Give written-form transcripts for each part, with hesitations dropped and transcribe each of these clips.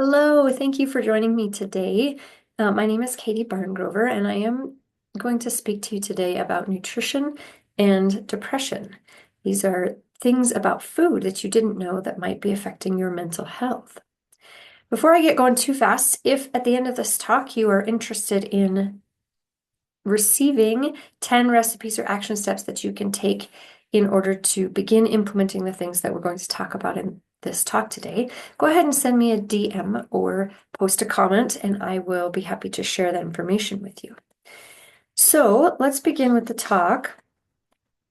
Hello, thank you for joining me today. My name is Katie Barngrover, and I am going to speak to you today about nutrition and depression. These are things about food that you didn't know that might be affecting your mental health. Before I get going too fast, if at the end of this talk you are interested in receiving 10 recipes or action steps that you can take in order to begin implementing the things that we're going to talk about in this talk today, go ahead and send me a DM or post a comment, and I will be happy to share that information with you. So let's begin with the talk.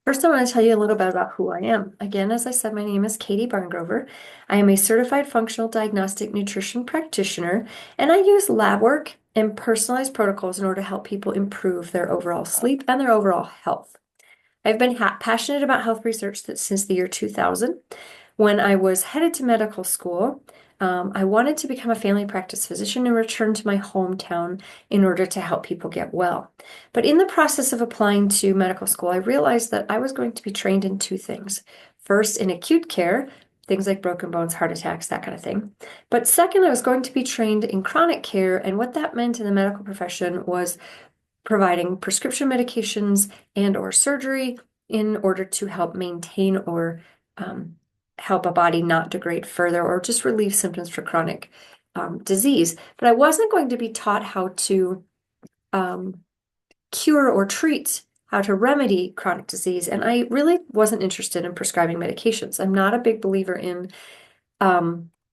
First, I want to tell you a little bit about who I am. Again, as I said, my name is Katie Barngrover. I am a certified functional diagnostic nutrition practitioner, and I use lab work and personalized protocols in order to help people improve their overall sleep and their overall health. I've been passionate about health research since the year 2000. When I was headed to medical school, I wanted to become a family practice physician and return to my hometown in order to help people get well. But in the process of applying to medical school, I realized that I was going to be trained in two things. First, in acute care, things like broken bones, heart attacks, that kind of thing. But second, I was going to be trained in chronic care, and what that meant in the medical profession was providing prescription medications and or surgery in order to help maintain or help a body not degrade further or just relieve symptoms for chronic disease. But I wasn't going to be taught how to cure or treat, how to remedy chronic disease. And I really wasn't interested in prescribing medications. I'm not a big believer in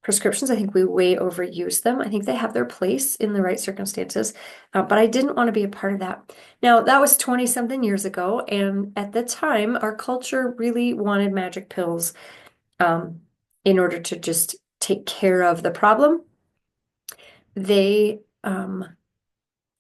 prescriptions. I think we way overuse them. I think they have their place in the right circumstances, but I didn't want to be a part of that. Now, that was 20 something years ago, and at the time, our culture really wanted magic pills in order to just take care of the problem. They,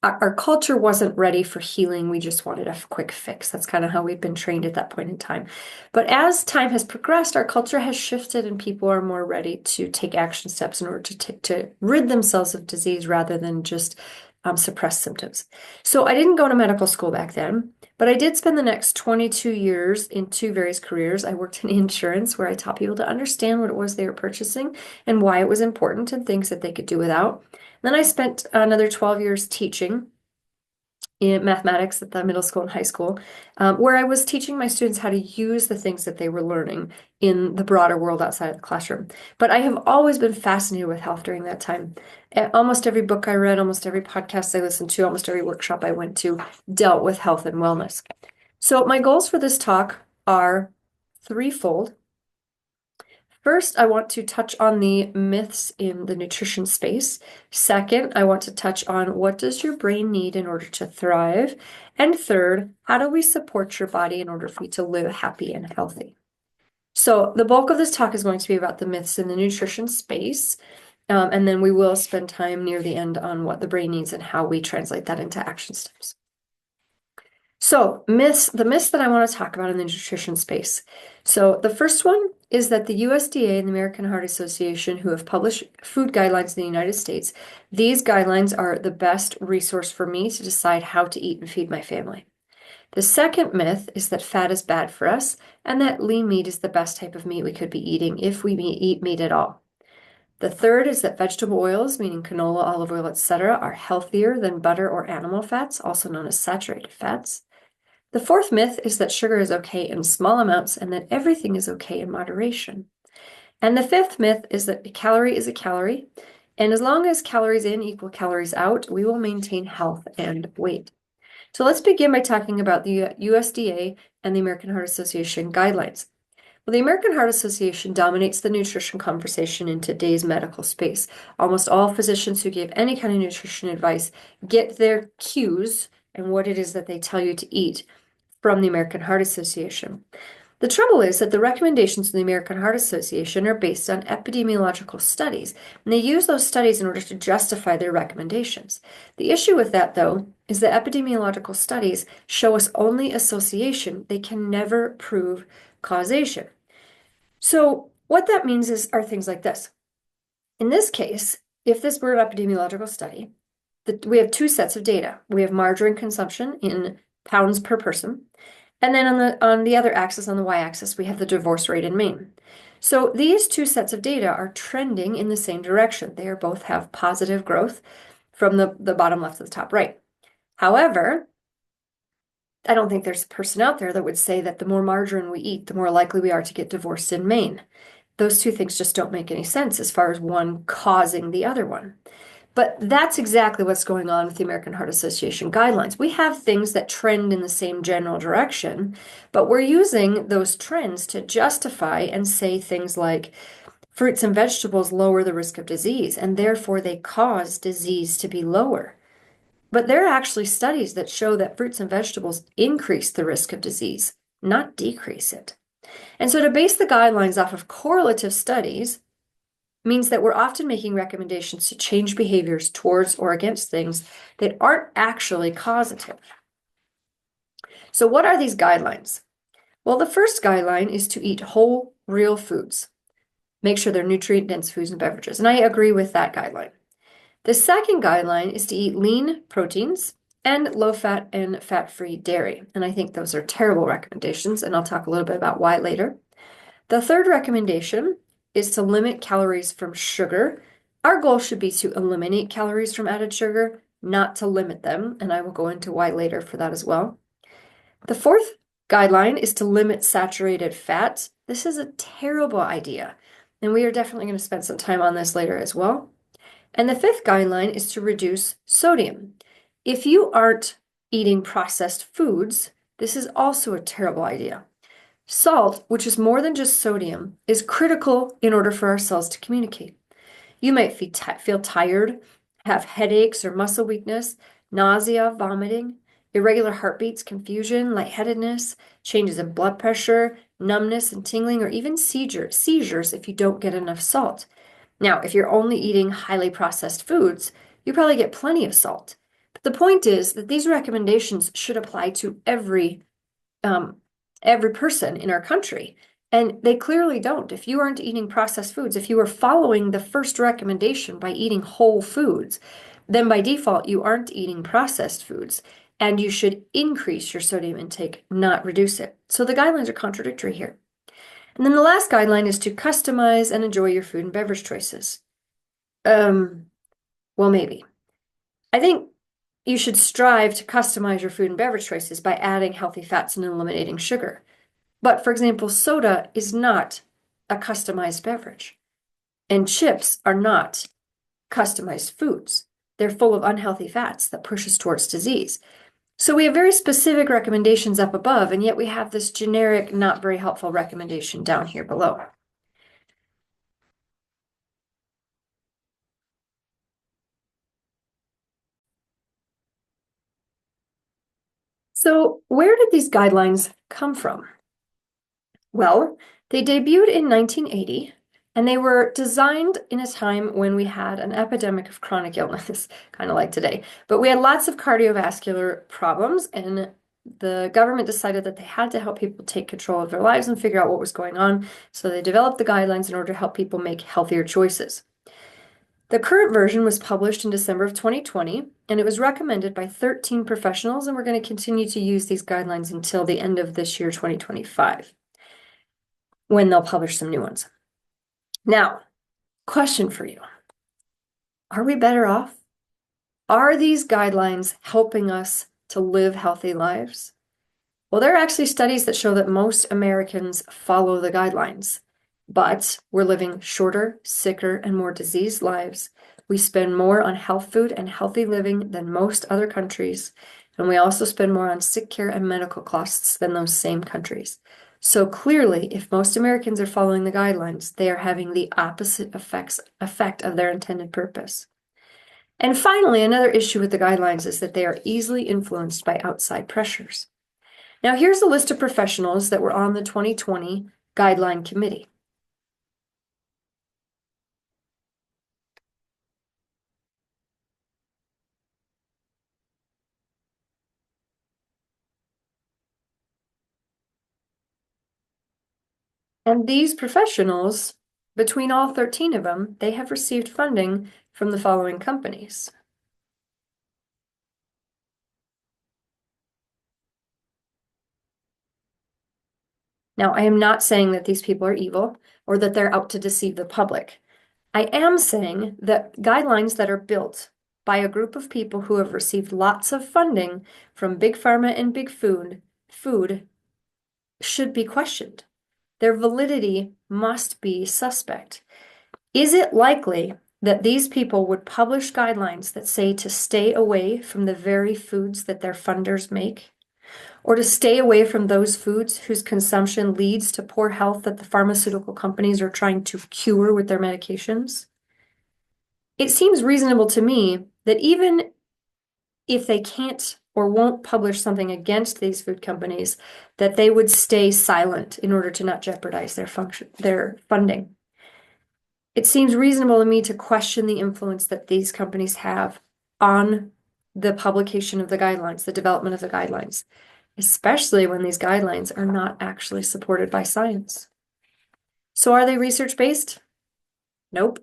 our culture wasn't ready for healing. We just wanted a quick fix. That's kind of how we've been trained at that point in time. But as time has progressed, our culture has shifted and people are more ready to take action steps in order to rid themselves of disease rather than just suppress symptoms. So I didn't go to medical school back then, but I did spend the next 22 years in two various careers. I worked in insurance where I taught people to understand what it was they were purchasing and why it was important and things that they could do without. Then I spent another 12 years teaching in mathematics at the middle school and high school, where I was teaching my students how to use the things that they were learning in the broader world outside of the classroom. But I have always been fascinated with health during that time. Almost every book I read, almost every podcast I listened to, almost every workshop I went to dealt with health and wellness. So my goals for this talk are threefold. First, I want to touch on the myths in the nutrition space. Second, I want to touch on what does your brain need in order to thrive? And third, how do we support your body in order for you to live happy and healthy? So the bulk of this talk is going to be about the myths in the nutrition space. And then we will spend time near the end on what the brain needs and how we translate that into action steps. So the myths that I want to talk about in the nutrition space. So the first one is that the USDA and the American Heart Association, who have published food guidelines in the United States, these guidelines are the best resource for me to decide how to eat and feed my family. The second myth is that fat is bad for us and that lean meat is the best type of meat we could be eating if we eat meat at all. The third is that vegetable oils, meaning canola, olive oil, etc., are healthier than butter or animal fats, also known as saturated fats. The fourth myth is that sugar is okay in small amounts and that everything is okay in moderation. And the fifth myth is that a calorie is a calorie, and as long as calories in equal calories out, we will maintain health and weight. So let's begin by talking about the USDA and the American Heart Association guidelines. Well, the American Heart Association dominates the nutrition conversation in today's medical space. Almost all physicians who give any kind of nutrition advice get their cues and what it is that they tell you to eat from the American Heart Association. The trouble is that the recommendations of the American Heart Association are based on epidemiological studies, and they use those studies in order to justify their recommendations. The issue with that, though, is that epidemiological studies show us only association. They can never prove causation. So what that means are things like this. In this case, if this were an epidemiological study, we have two sets of data. We have margarine consumption in pounds per person. And then on the other axis, on the y-axis, we have the divorce rate in Maine. So these two sets of data are trending in the same direction. They are both have positive growth from the bottom left to the top right. However, I don't think there's a person out there that would say that the more margarine we eat, the more likely we are to get divorced in Maine. Those two things just don't make any sense as far as one causing the other one. But that's exactly what's going on with the American Heart Association guidelines. We have things that trend in the same general direction, but we're using those trends to justify and say things like fruits and vegetables lower the risk of disease, and therefore they cause disease to be lower. But there are actually studies that show that fruits and vegetables increase the risk of disease, not decrease it. And so to base the guidelines off of correlative studies means that we're often making recommendations to change behaviors towards or against things that aren't actually causative. So what are these guidelines? Well, the first guideline is to eat whole, real foods. Make sure they're nutrient-dense foods and beverages. And I agree with that guideline. The second guideline is to eat lean proteins and low-fat and fat-free dairy. And I think those are terrible recommendations, and I'll talk a little bit about why later. The third recommendation is to limit calories from sugar. Our goal should be to eliminate calories from added sugar, not to limit them, and I will go into why later for that as well. The fourth guideline is to limit saturated fat. This is a terrible idea, and we are definitely going to spend some time on this later as well. And the fifth guideline is to reduce sodium. If you aren't eating processed foods, this is also a terrible idea. Salt, which is more than just sodium, is critical in order for our cells to communicate. You might feel tired, have headaches or muscle weakness, nausea, vomiting, irregular heartbeats, confusion, lightheadedness, changes in blood pressure, numbness and tingling, or even seizures if you don't get enough salt. Now, if you're only eating highly processed foods, you probably get plenty of salt. But the point is that these recommendations should apply to every person in our country. And they clearly don't. If you aren't eating processed foods, if you are following the first recommendation by eating whole foods, then by default, you aren't eating processed foods. And you should increase your sodium intake, not reduce it. So the guidelines are contradictory here. And then the last guideline is to customize and enjoy your food and beverage choices. Well, maybe. I think you should strive to customize your food and beverage choices by adding healthy fats and eliminating sugar. But for example, soda is not a customized beverage, and chips are not customized foods. They're full of unhealthy fats that push us towards disease. So we have very specific recommendations up above, and yet we have this generic, not very helpful recommendation down here below. So where did these guidelines come from? Well, they debuted in 1980, and they were designed in a time when we had an epidemic of chronic illness, kind of like today. But we had lots of cardiovascular problems, and the government decided that they had to help people take control of their lives and figure out what was going on. So they developed the guidelines in order to help people make healthier choices. The current version was published in December of 2020, and it was recommended by 13 professionals, and we're going to continue to use these guidelines until the end of this year, 2025, when they'll publish some new ones. Now, question for you. Are we better off? Are these guidelines helping us to live healthy lives? Well, there are actually studies that show that most Americans follow the guidelines, but we're living shorter, sicker, and more diseased lives. We spend more on health food and healthy living than most other countries, and we also spend more on sick care and medical costs than those same countries. So clearly, if most Americans are following the guidelines, they are having the opposite effect of their intended purpose. And finally, another issue with the guidelines is that they are easily influenced by outside pressures. Now, here's a list of professionals that were on the 2020 guideline committee. And these professionals, between all 13 of them, they have received funding from the following companies. Now, I am not saying that these people are evil or that they're out to deceive the public. I am saying that guidelines that are built by a group of people who have received lots of funding from big pharma and big food should be questioned. Their validity must be suspect. Is it likely that these people would publish guidelines that say to stay away from the very foods that their funders make? Or to stay away from those foods whose consumption leads to poor health that the pharmaceutical companies are trying to cure with their medications? It seems reasonable to me that even if they can't or won't publish something against these food companies, that they would stay silent in order to not jeopardize their funding. It seems reasonable to me to question the influence that these companies have on the publication of the guidelines, the development of the guidelines, especially when these guidelines are not actually supported by science. So are they research-based? Nope.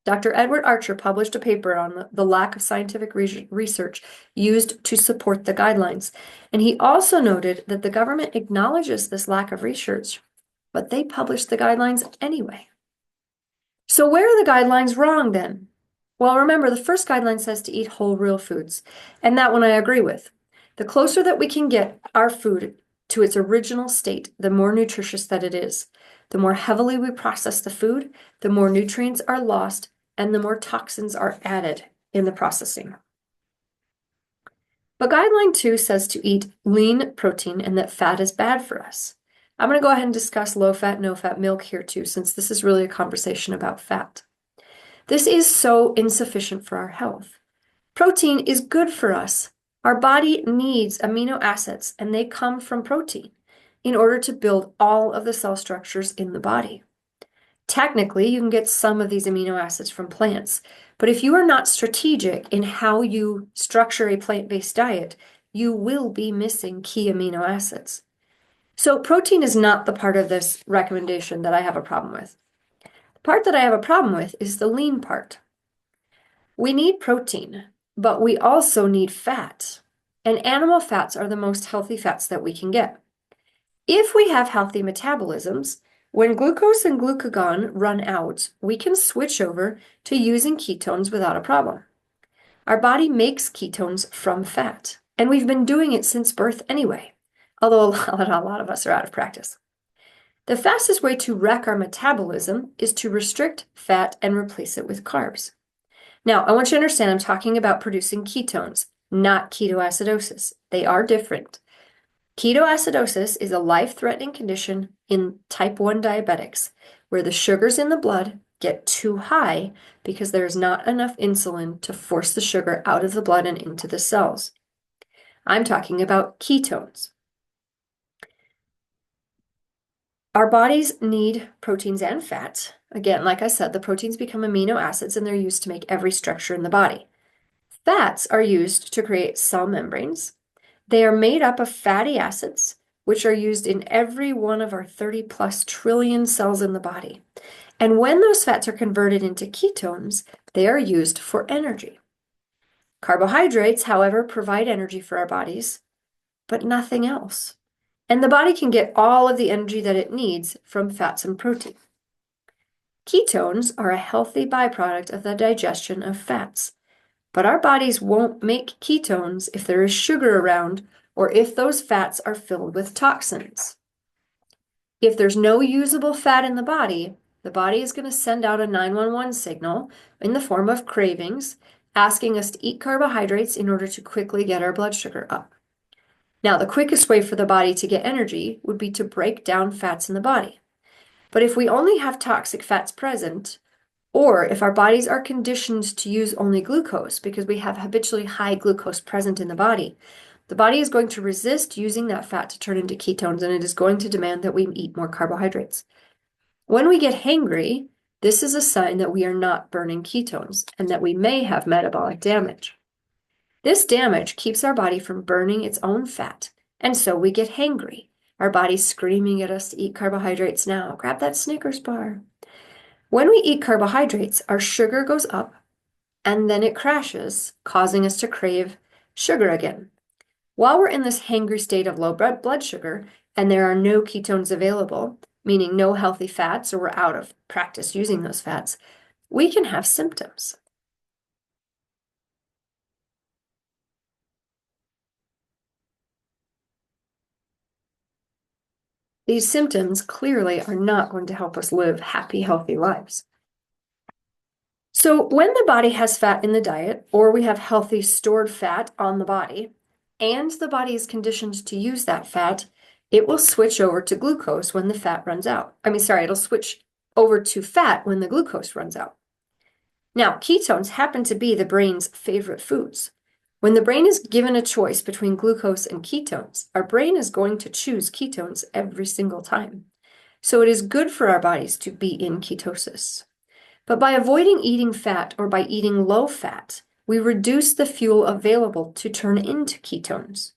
Dr. Edward Archer published a paper on the lack of scientific research used to support the guidelines. And he also noted that the government acknowledges this lack of research, but they publish the guidelines anyway. So where are the guidelines wrong then? Well, remember, the first guideline says to eat whole, real foods, and that one I agree with. The closer that we can get our food to its original state, the more nutritious that it is. The more heavily we process the food, the more nutrients are lost, and the more toxins are added in the processing. But guideline 2 says to eat lean protein and that fat is bad for us. I'm going to go ahead and discuss low-fat, no-fat milk here too, since this is really a conversation about fat. This is so insufficient for our health. Protein is good for us. Our body needs amino acids, and they come from protein in order to build all of the cell structures in the body. Technically, you can get some of these amino acids from plants, but if you are not strategic in how you structure a plant-based diet, you will be missing key amino acids. So protein is not the part of this recommendation that I have a problem with. The part that I have a problem with is the lean part. We need protein, but we also need fat. And animal fats are the most healthy fats that we can get. If we have healthy metabolisms, when glucose and glucagon run out, we can switch over to using ketones without a problem. Our body makes ketones from fat, and we've been doing it since birth anyway, although a lot of us are out of practice. The fastest way to wreck our metabolism is to restrict fat and replace it with carbs. Now, I want you to understand I'm talking about producing ketones, not ketoacidosis. They are different. Ketoacidosis is a life-threatening condition in type 1 diabetics, where the sugars in the blood get too high because there is not enough insulin to force the sugar out of the blood and into the cells. I'm talking about ketones. Our bodies need proteins and fats. Again, like I said, the proteins become amino acids and they're used to make every structure in the body. Fats are used to create cell membranes. They are made up of fatty acids, which are used in every one of our 30+ trillion cells in the body. And when those fats are converted into ketones, they are used for energy. Carbohydrates, however, provide energy for our bodies, but nothing else. And the body can get all of the energy that it needs from fats and protein. Ketones are a healthy byproduct of the digestion of fats. But our bodies won't make ketones if there is sugar around or if those fats are filled with toxins. If there's no usable fat in the body is going to send out a 911 signal in the form of cravings, asking us to eat carbohydrates in order to quickly get our blood sugar up. Now, the quickest way for the body to get energy would be to break down fats in the body. But if we only have toxic fats present, or if our bodies are conditioned to use only glucose because we have habitually high glucose present in the body is going to resist using that fat to turn into ketones, and it is going to demand that we eat more carbohydrates. When we get hangry, this is a sign that we are not burning ketones and that we may have metabolic damage. This damage keeps our body from burning its own fat, and so we get hangry. Our body's screaming at us to eat carbohydrates now. Grab that Snickers bar. When we eat carbohydrates, our sugar goes up and then it crashes, causing us to crave sugar again. While we're in this hangry state of low blood sugar, and there are no ketones available, meaning no healthy fats, or we're out of practice using those fats, we can have symptoms. These symptoms clearly are not going to help us live happy, healthy lives. So when the body has fat in the diet, or we have healthy stored fat on the body, and the body is conditioned to use that fat, it will switch over to glucose when the fat runs out. It'll switch over to fat when the glucose runs out. Now, ketones happen to be the brain's favorite foods. When the brain is given a choice between glucose and ketones, our brain is going to choose ketones every single time. So it is good for our bodies to be in ketosis. But by avoiding eating fat or by eating low fat, we reduce the fuel available to turn into ketones.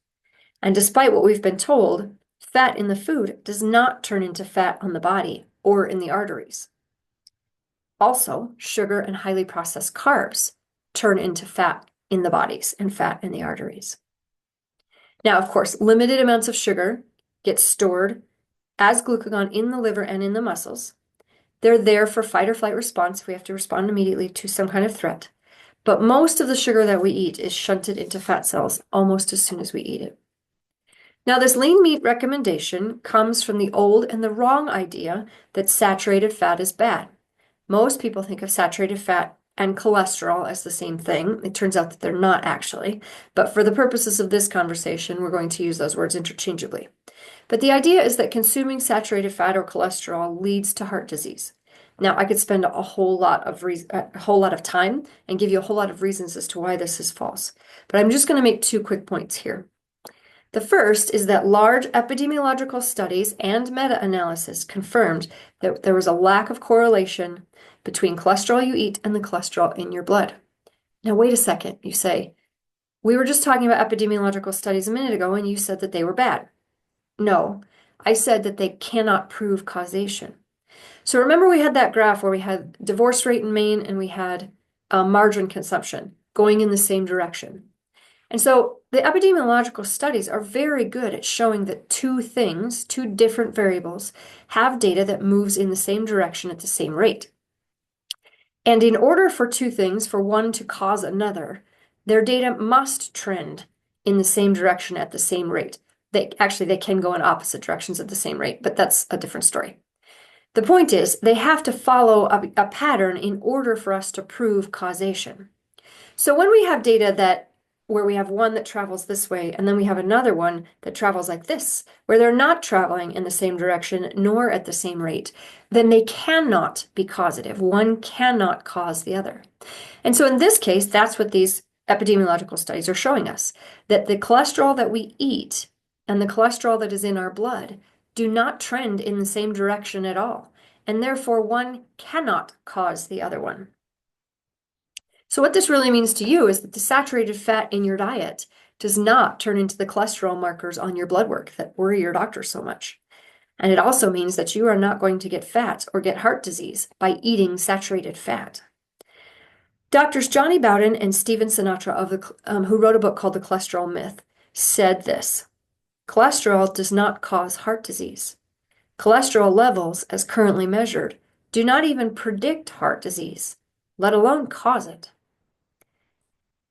And despite what we've been told, fat in the food does not turn into fat on the body or in the arteries. Also, sugar and highly processed carbs turn into fat in the bodies and fat in the arteries. Now, of course, limited amounts of sugar get stored as glucagon in the liver and in the muscles. They're there for fight or flight response if we have to respond immediately to some kind of threat. But most of the sugar that we eat is shunted into fat cells almost as soon as we eat it. Now, this lean meat recommendation comes from the old and the wrong idea that saturated fat is bad. Most people think of saturated fat and cholesterol as the same thing. It turns out that they're not actually, but for the purposes of this conversation, we're going to use those words interchangeably. But the idea is that consuming saturated fat or cholesterol leads to heart disease. Now, I could spend a whole lot of time and give you a whole lot of reasons as to why this is false. But I'm just going to make two quick points here. The first is that large epidemiological studies and meta-analysis confirmed that there was a lack of correlation between cholesterol you eat and the cholesterol in your blood. Now, wait a second, you say. We were just talking about epidemiological studies a minute ago and you said that they were bad. No, I said that they cannot prove causation. So remember we had that graph where we had divorce rate in Maine and we had margarine consumption going in the same direction. And so the epidemiological studies are very good at showing that two different variables, have data that moves in the same direction at the same rate. And in order for two things, for one to cause another, their data must trend in the same direction at the same rate. They can go in opposite directions at the same rate, but that's a different story. The point is, they have to follow a pattern in order for us to prove causation. So when we have data where we have one that travels this way, and then we have another one that travels like this, where they're not traveling in the same direction nor at the same rate, then they cannot be causative. One cannot cause the other. And so in this case, that's what these epidemiological studies are showing us, that the cholesterol that we eat and the cholesterol that is in our blood do not trend in the same direction at all, and therefore one cannot cause the other one. So what this really means to you is that the saturated fat in your diet does not turn into the cholesterol markers on your blood work that worry your doctor so much. And it also means that you are not going to get fat or get heart disease by eating saturated fat. Doctors Johnny Bowden and Stephen Sinatra, who wrote a book called The Cholesterol Myth, said this: cholesterol does not cause heart disease. Cholesterol levels, as currently measured, do not even predict heart disease, let alone cause it.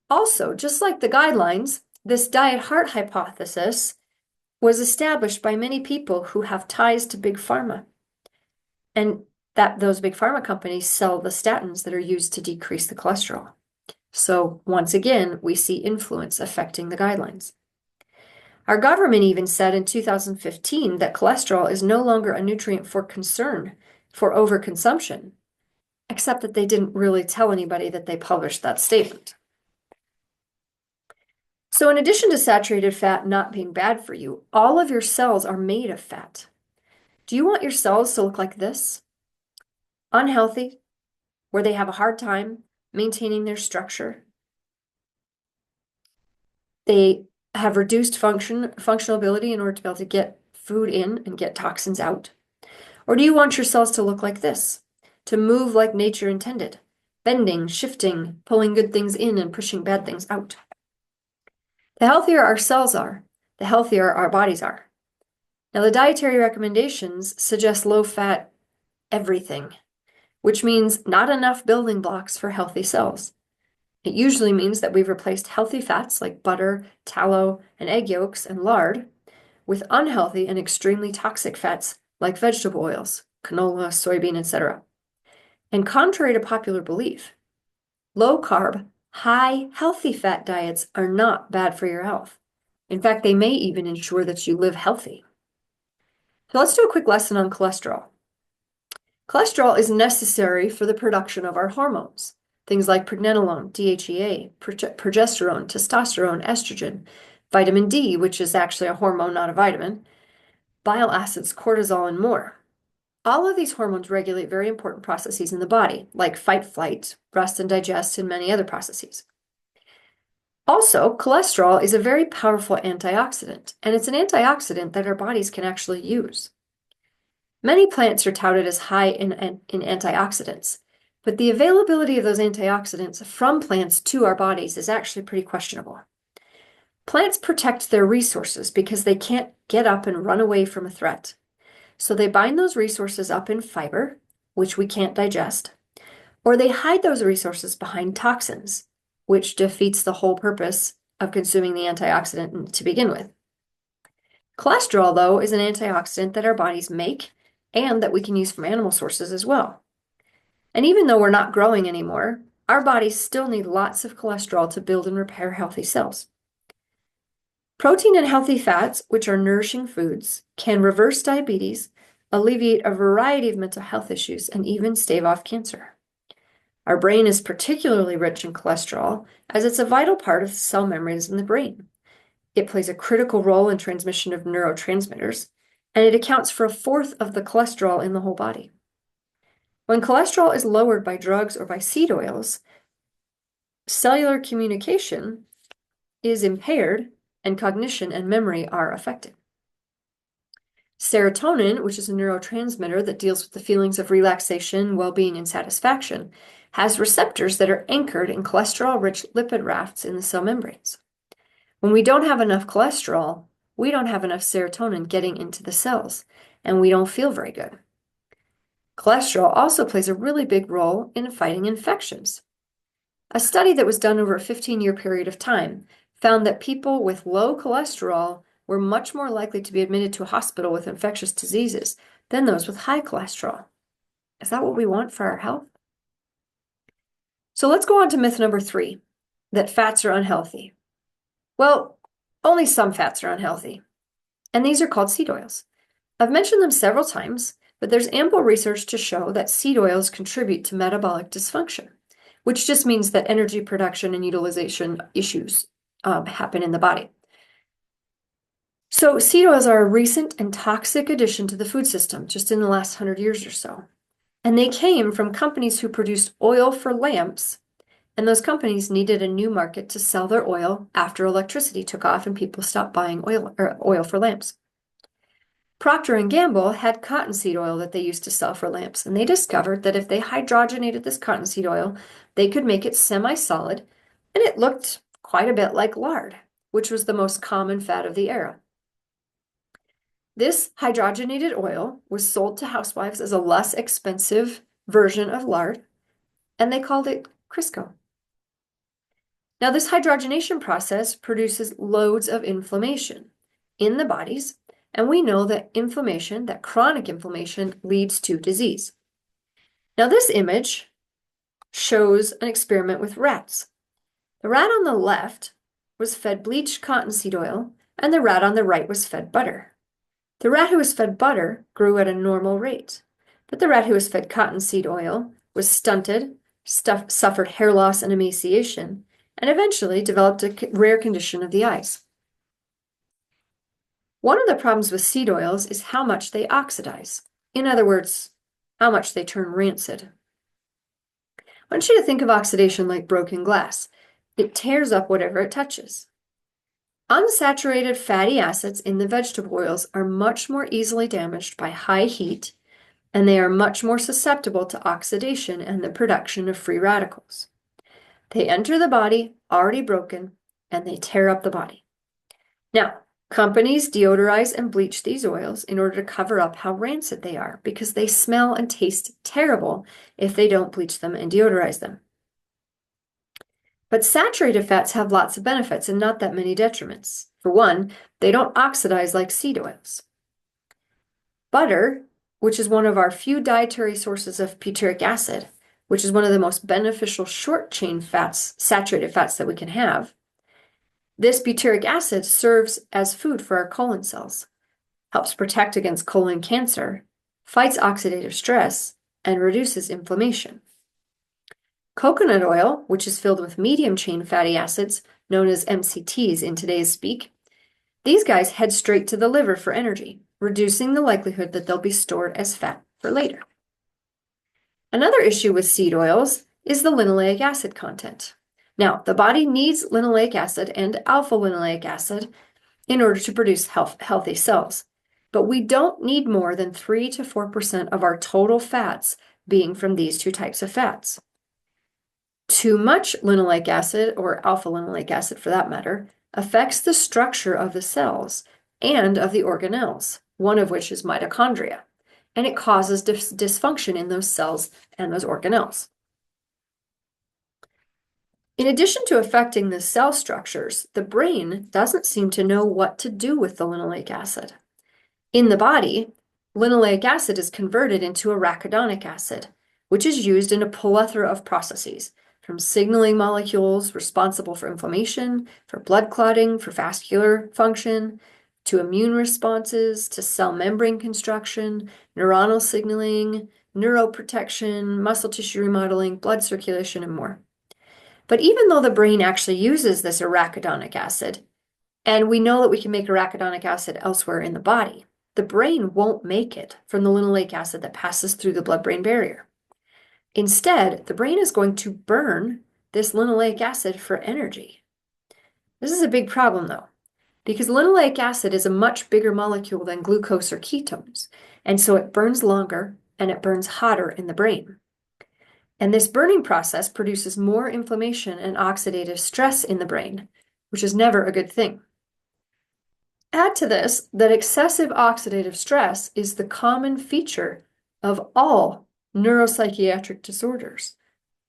Also, just like the guidelines, this diet heart hypothesis was established by many people who have ties to big pharma. And that those big pharma companies sell the statins that are used to decrease the cholesterol. So once again, we see influence affecting the guidelines. Our government even said in 2015 that cholesterol is no longer a nutrient for concern for overconsumption, except that they didn't really tell anybody that they published that statement. So in addition to saturated fat not being bad for you, all of your cells are made of fat. Do you want your cells to look like this? Unhealthy, where they have a hard time maintaining their structure. They have reduced functional ability in order to be able to get food in and get toxins out. Or do you want your cells to look like this? To move like nature intended, bending, shifting, pulling good things in and pushing bad things out. The healthier our cells are, the healthier our bodies are. Now, the dietary recommendations suggest low-fat everything, which means not enough building blocks for healthy cells. It usually means that we've replaced healthy fats like butter, tallow, and egg yolks and lard with unhealthy and extremely toxic fats like vegetable oils, canola, soybean, etc. And contrary to popular belief, low-carb, high healthy fat diets are not bad for your health. In fact, they may even ensure that you live healthy. So let's do a quick lesson on cholesterol. Cholesterol is necessary for the production of our hormones, things like pregnenolone, DHEA, progesterone, testosterone, estrogen, vitamin D, which is actually a hormone, not a vitamin, bile acids, cortisol, and more. All of these hormones regulate very important processes in the body, like fight, flight, rest and digest, and many other processes. Also, cholesterol is a very powerful antioxidant, and it's an antioxidant that our bodies can actually use. Many plants are touted as high in antioxidants, but the availability of those antioxidants from plants to our bodies is actually pretty questionable. Plants protect their resources because they can't get up and run away from a threat. So they bind those resources up in fiber, which we can't digest, or they hide those resources behind toxins, which defeats the whole purpose of consuming the antioxidant to begin with. Cholesterol, though, is an antioxidant that our bodies make and that we can use from animal sources as well. And even though we're not growing anymore, our bodies still need lots of cholesterol to build and repair healthy cells. Protein and healthy fats, which are nourishing foods, can reverse diabetes, alleviate a variety of mental health issues, and even stave off cancer. Our brain is particularly rich in cholesterol as it's a vital part of cell membranes in the brain. It plays a critical role in transmission of neurotransmitters, and it accounts for a fourth of the cholesterol in the whole body. When cholesterol is lowered by drugs or by seed oils, cellular communication is impaired and cognition and memory are affected. Serotonin, which is a neurotransmitter that deals with the feelings of relaxation, well-being, and satisfaction, has receptors that are anchored in cholesterol-rich lipid rafts in the cell membranes. When we don't have enough cholesterol, we don't have enough serotonin getting into the cells, and we don't feel very good. Cholesterol also plays a really big role in fighting infections. A study that was done over a 15-year period of time found that people with low cholesterol were much more likely to be admitted to a hospital with infectious diseases than those with high cholesterol. Is that what we want for our health? So let's go on to myth number 3, that fats are unhealthy. Well, only some fats are unhealthy, and these are called seed oils. I've mentioned them several times, but there's ample research to show that seed oils contribute to metabolic dysfunction, which just means that energy production and utilization issues happen in the body. So seed oils are a recent and toxic addition to the food system just in the last 100 years or so. And they came from companies who produced oil for lamps, and those companies needed a new market to sell their oil after electricity took off and people stopped buying oil for lamps. Procter & Gamble had cottonseed oil that they used to sell for lamps, and they discovered that if they hydrogenated this cottonseed oil, they could make it semi-solid, and it looked quite a bit like lard, which was the most common fat of the era. This hydrogenated oil was sold to housewives as a less expensive version of lard, and they called it Crisco. Now, this hydrogenation process produces loads of inflammation in the bodies, and we know that inflammation, that chronic inflammation, leads to disease. Now, this image shows an experiment with rats. The rat on the left was fed bleached cottonseed oil, and the rat on the right was fed butter. The rat who was fed butter grew at a normal rate, but the rat who was fed cottonseed oil was stunted, suffered hair loss and emaciation, and eventually developed a rare condition of the eyes. One of the problems with seed oils is how much they oxidize. In other words, how much they turn rancid. I want you to think of oxidation like broken glass. It tears up whatever it touches. Unsaturated fatty acids in the vegetable oils are much more easily damaged by high heat, and they are much more susceptible to oxidation and the production of free radicals. They enter the body already broken, and they tear up the body. Now, Companies deodorize and bleach these oils in order to cover up how rancid they are because they smell and taste terrible if they don't bleach them and deodorize them. But saturated fats have lots of benefits and not that many detriments. For one, they don't oxidize like seed oils. Butter, which is one of our few dietary sources of butyric acid, which is one of the most beneficial short-chain fats, saturated fats that we can have. This butyric acid serves as food for our colon cells, helps protect against colon cancer, fights oxidative stress, and reduces inflammation. Coconut oil, which is filled with medium-chain fatty acids, known as MCTs in today's speak, these guys head straight to the liver for energy, reducing the likelihood that they'll be stored as fat for later. Another issue with seed oils is the linoleic acid content. Now, the body needs linoleic acid and alpha-linoleic acid in order to produce healthy cells, but we don't need more than 3 to 4% of our total fats being from these two types of fats. Too much linoleic acid, or alpha-linoleic acid for that matter, affects the structure of the cells and of the organelles, one of which is mitochondria, and it causes dysfunction in those cells and those organelles. In addition to affecting the cell structures, the brain doesn't seem to know what to do with the linoleic acid. In the body, linoleic acid is converted into arachidonic acid, which is used in a plethora of processes, from signaling molecules responsible for inflammation, for blood clotting, for vascular function, to immune responses, to cell membrane construction, neuronal signaling, neuroprotection, muscle tissue remodeling, blood circulation, and more. But even though the brain actually uses this arachidonic acid, and we know that we can make arachidonic acid elsewhere in the body, the brain won't make it from the linoleic acid that passes through the blood-brain barrier. Instead, the brain is going to burn this linoleic acid for energy. This is a big problem, though, because linoleic acid is a much bigger molecule than glucose or ketones, and so it burns longer and it burns hotter in the brain. And this burning process produces more inflammation and oxidative stress in the brain, which is never a good thing. Add to this that excessive oxidative stress is the common feature of all neuropsychiatric disorders.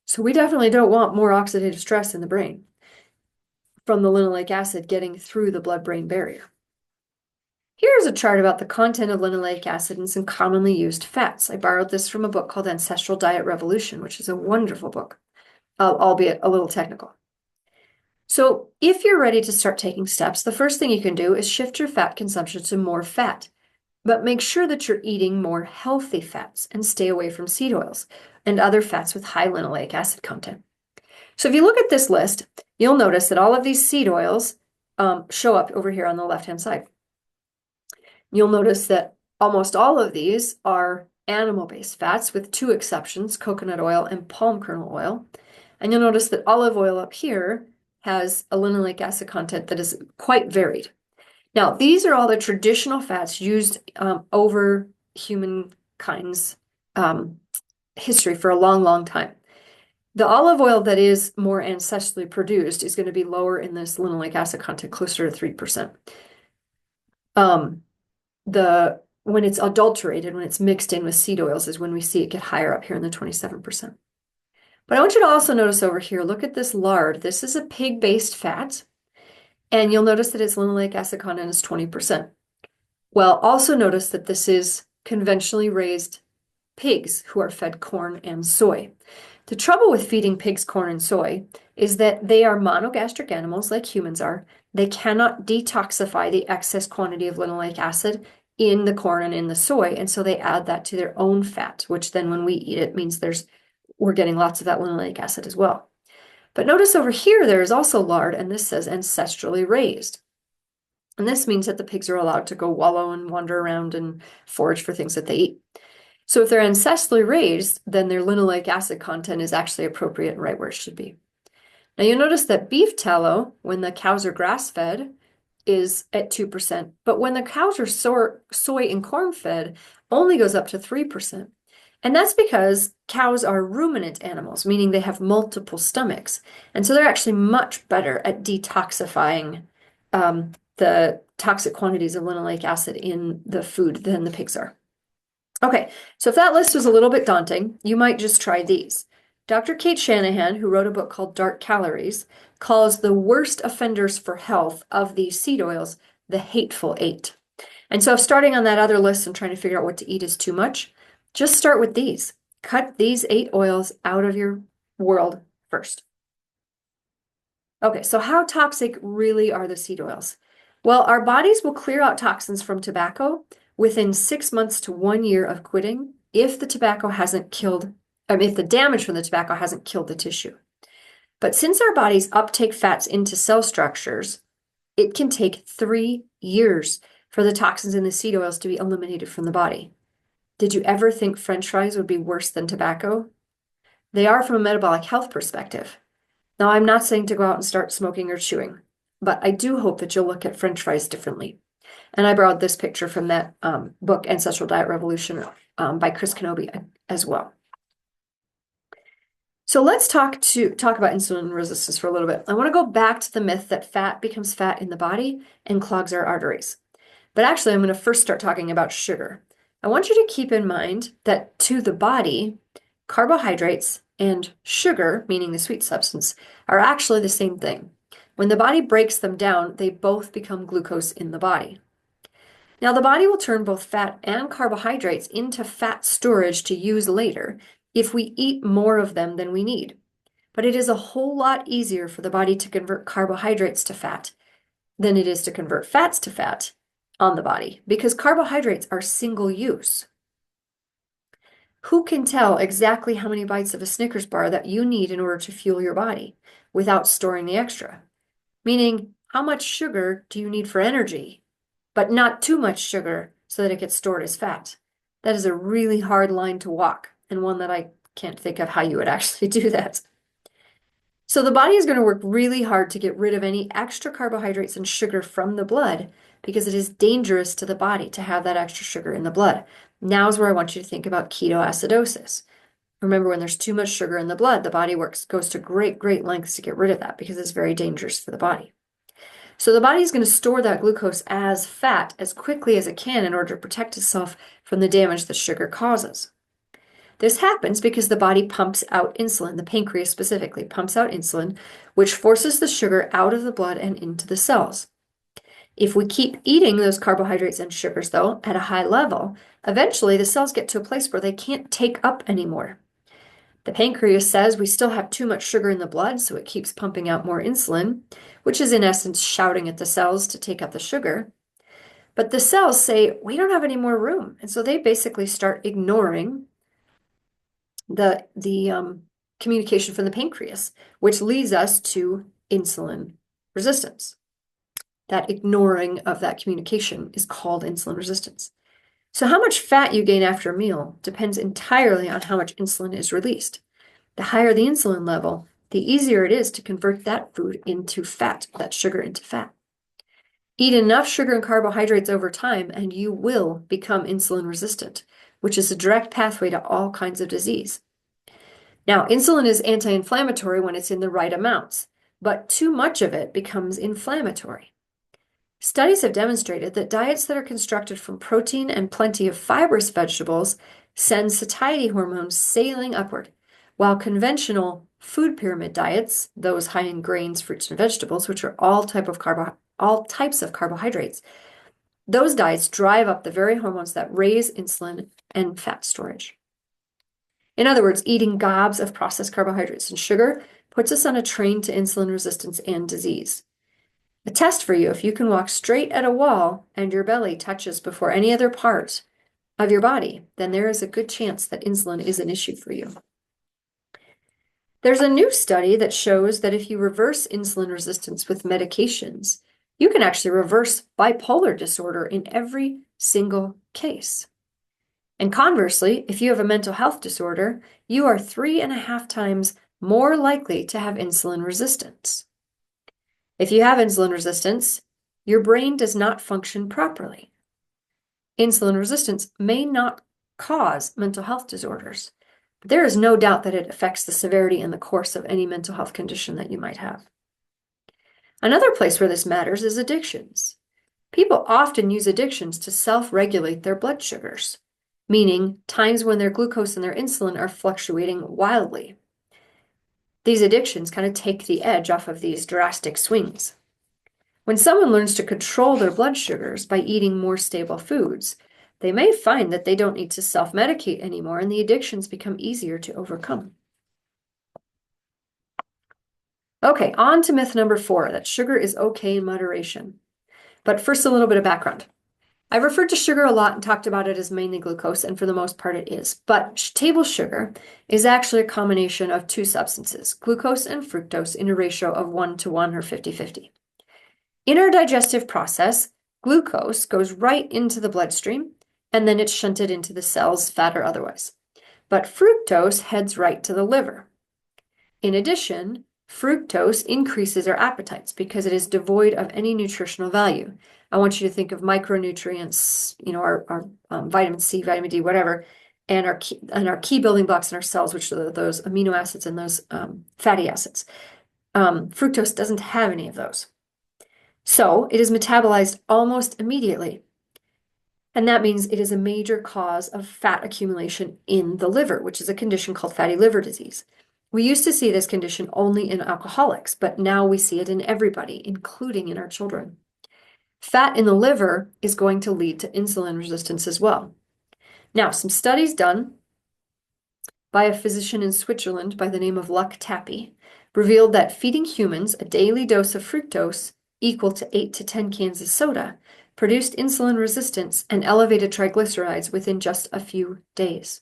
So we definitely don't want more oxidative stress in the brain from the linoleic acid getting through the blood-brain barrier. Here's a chart about the content of linoleic acid in some commonly used fats. I borrowed this from a book called Ancestral Diet Revolution, which is a wonderful book, albeit a little technical. So if you're ready to start taking steps, the first thing you can do is shift your fat consumption to more fat, but make sure that you're eating more healthy fats and stay away from seed oils and other fats with high linoleic acid content. So if you look at this list, you'll notice that all of these seed oils show up over here on the left-hand side. You'll notice that almost all of these are animal-based fats with two exceptions, coconut oil and palm kernel oil. And you'll notice that olive oil up here has a linoleic acid content that is quite varied. Now, these are all the traditional fats used over humankind's history for a long, long time. The olive oil that is more ancestrally produced is going to be lower in this linoleic acid content, closer to 3%. When it's adulterated, when it's mixed in with seed oils, is when we see it get higher up here in the 27%. But I want you to also notice over here, look at this lard. This is a pig-based fat, and you'll notice that its linoleic acid content is 20%. Well, also notice that this is conventionally raised pigs who are fed corn and soy. The trouble with feeding pigs corn and soy is that they are monogastric animals like humans are. They cannot detoxify the excess quantity of linoleic acid in the corn and in the soy, and so they add that to their own fat, which then when we eat it means we're getting lots of that linoleic acid as well. But notice over here there is also lard, and this says ancestrally raised. And this means that the pigs are allowed to go wallow and wander around and forage for things that they eat. So if they're ancestrally raised, then their linoleic acid content is actually appropriate and right where it should be. Now you'll notice that beef tallow, when the cows are grass-fed, is at 2%, but when the cows are soy and corn-fed, only goes up to 3%. And that's because cows are ruminant animals, meaning they have multiple stomachs. And so they're actually much better at detoxifying the toxic quantities of linoleic acid in the food than the pigs are. Okay, so if that list was a little bit daunting, you might just try these. Dr. Kate Shanahan, who wrote a book called Dark Calories, calls the worst offenders for health of these seed oils the hateful eight. And so if starting on that other list and trying to figure out what to eat is too much, just start with these. Cut these 8 oils out of your world first. Okay, so how toxic really are the seed oils? Well, our bodies will clear out toxins from tobacco within 6 months to 1 year of quitting if the tobacco hasn't killed, if the damage from the tobacco hasn't killed the tissue. But since our bodies uptake fats into cell structures, it can take 3 years for the toxins in the seed oils to be eliminated from the body. Did you ever think French fries would be worse than tobacco? They are from a metabolic health perspective. Now, I'm not saying to go out and start smoking or chewing, but I do hope that you'll look at French fries differently. And I borrowed this picture from that book, Ancestral Diet Revolution, by Chris Knobbe as well. So let's talk about insulin resistance for a little bit. I want to go back to the myth that fat becomes fat in the body and clogs our arteries. But actually, I'm going to first start talking about sugar. I want you to keep in mind that to the body, carbohydrates and sugar, meaning the sweet substance, are actually the same thing. When the body breaks them down, they both become glucose in the body. Now, the body will turn both fat and carbohydrates into fat storage to use later if we eat more of them than we need. But it is a whole lot easier for the body to convert carbohydrates to fat than it is to convert fats to fat on the body, because carbohydrates are single use. Who can tell exactly how many bites of a Snickers bar that you need in order to fuel your body without storing the extra? Meaning, how much sugar do you need for energy, but not too much sugar so that it gets stored as fat? That is a really hard line to walk, and one that I can't think of how you would actually do that. So the body is going to work really hard to get rid of any extra carbohydrates and sugar from the blood because it is dangerous to the body to have that extra sugar in the blood. Now's where I want you to think about ketoacidosis. Remember, when there's too much sugar in the blood, the body goes to great lengths to get rid of that because it's very dangerous for the body. So the body is going to store that glucose as fat as quickly as it can in order to protect itself from the damage that sugar causes. This happens because the body pumps out insulin, the pancreas specifically pumps out insulin, which forces the sugar out of the blood and into the cells. If we keep eating those carbohydrates and sugars, though, at a high level, eventually the cells get to a place where they can't take up anymore. The pancreas says we still have too much sugar in the blood, so it keeps pumping out more insulin, which is in essence shouting at the cells to take up the sugar. But the cells say, we don't have any more room. And so they basically start ignoring the communication from the pancreas, which leads us to insulin resistance. That ignoring of that communication is called insulin resistance. So how much fat you gain after a meal depends entirely on how much insulin is released. The higher the insulin level, the easier it is to convert that food into fat, that sugar into fat. Eat enough sugar and carbohydrates over time and you will become insulin resistant, which is a direct pathway to all kinds of disease. Now, insulin is anti-inflammatory when it's in the right amounts, but too much of it becomes inflammatory. Studies have demonstrated that diets that are constructed from protein and plenty of fibrous vegetables send satiety hormones sailing upward, while conventional food pyramid diets, those high in grains, fruits, and vegetables, which are all types of carbohydrates, those diets drive up the very hormones that raise insulin and fat storage. In other words, eating gobs of processed carbohydrates and sugar puts us on a train to insulin resistance and disease. A test for you: if you can walk straight at a wall and your belly touches before any other part of your body, then there is a good chance that insulin is an issue for you. There's a new study that shows that if you reverse insulin resistance with medications, you can actually reverse bipolar disorder in every single case. And conversely, if you have a mental health disorder, you are 3.5 times more likely to have insulin resistance. If you have insulin resistance, your brain does not function properly. Insulin resistance may not cause mental health disorders, but there is no doubt that it affects the severity and the course of any mental health condition that you might have. Another place where this matters is addictions. People often use addictions to self-regulate their blood sugars, meaning times when their glucose and their insulin are fluctuating wildly. These addictions kind of take the edge off of these drastic swings. When someone learns to control their blood sugars by eating more stable foods, they may find that they don't need to self-medicate anymore and the addictions become easier to overcome. Okay, on to myth number 4, that sugar is okay in moderation. But first, a little bit of background. I've referred to sugar a lot and talked about it as mainly glucose, and for the most part it is. But table sugar is actually a combination of two substances, glucose and fructose, in a ratio of 1:1 or 50-50. In our digestive process, glucose goes right into the bloodstream, and then it's shunted into the cells, fat or otherwise. But fructose heads right to the liver. In addition, fructose increases our appetites because it is devoid of any nutritional value. I want you to think of micronutrients, our vitamin C, vitamin D, whatever, and our key building blocks in our cells, which are those amino acids and those fatty acids. Fructose doesn't have any of those. So it is metabolized almost immediately. And that means it is a major cause of fat accumulation in the liver, which is a condition called fatty liver disease. We used to see this condition only in alcoholics, but now we see it in everybody, including in our children. Fat in the liver is going to lead to insulin resistance as well. Now, some studies done by a physician in Switzerland by the name of Luc Tappy revealed that feeding humans a daily dose of fructose equal to 8 to 10 cans of soda produced insulin resistance and elevated triglycerides within just a few days.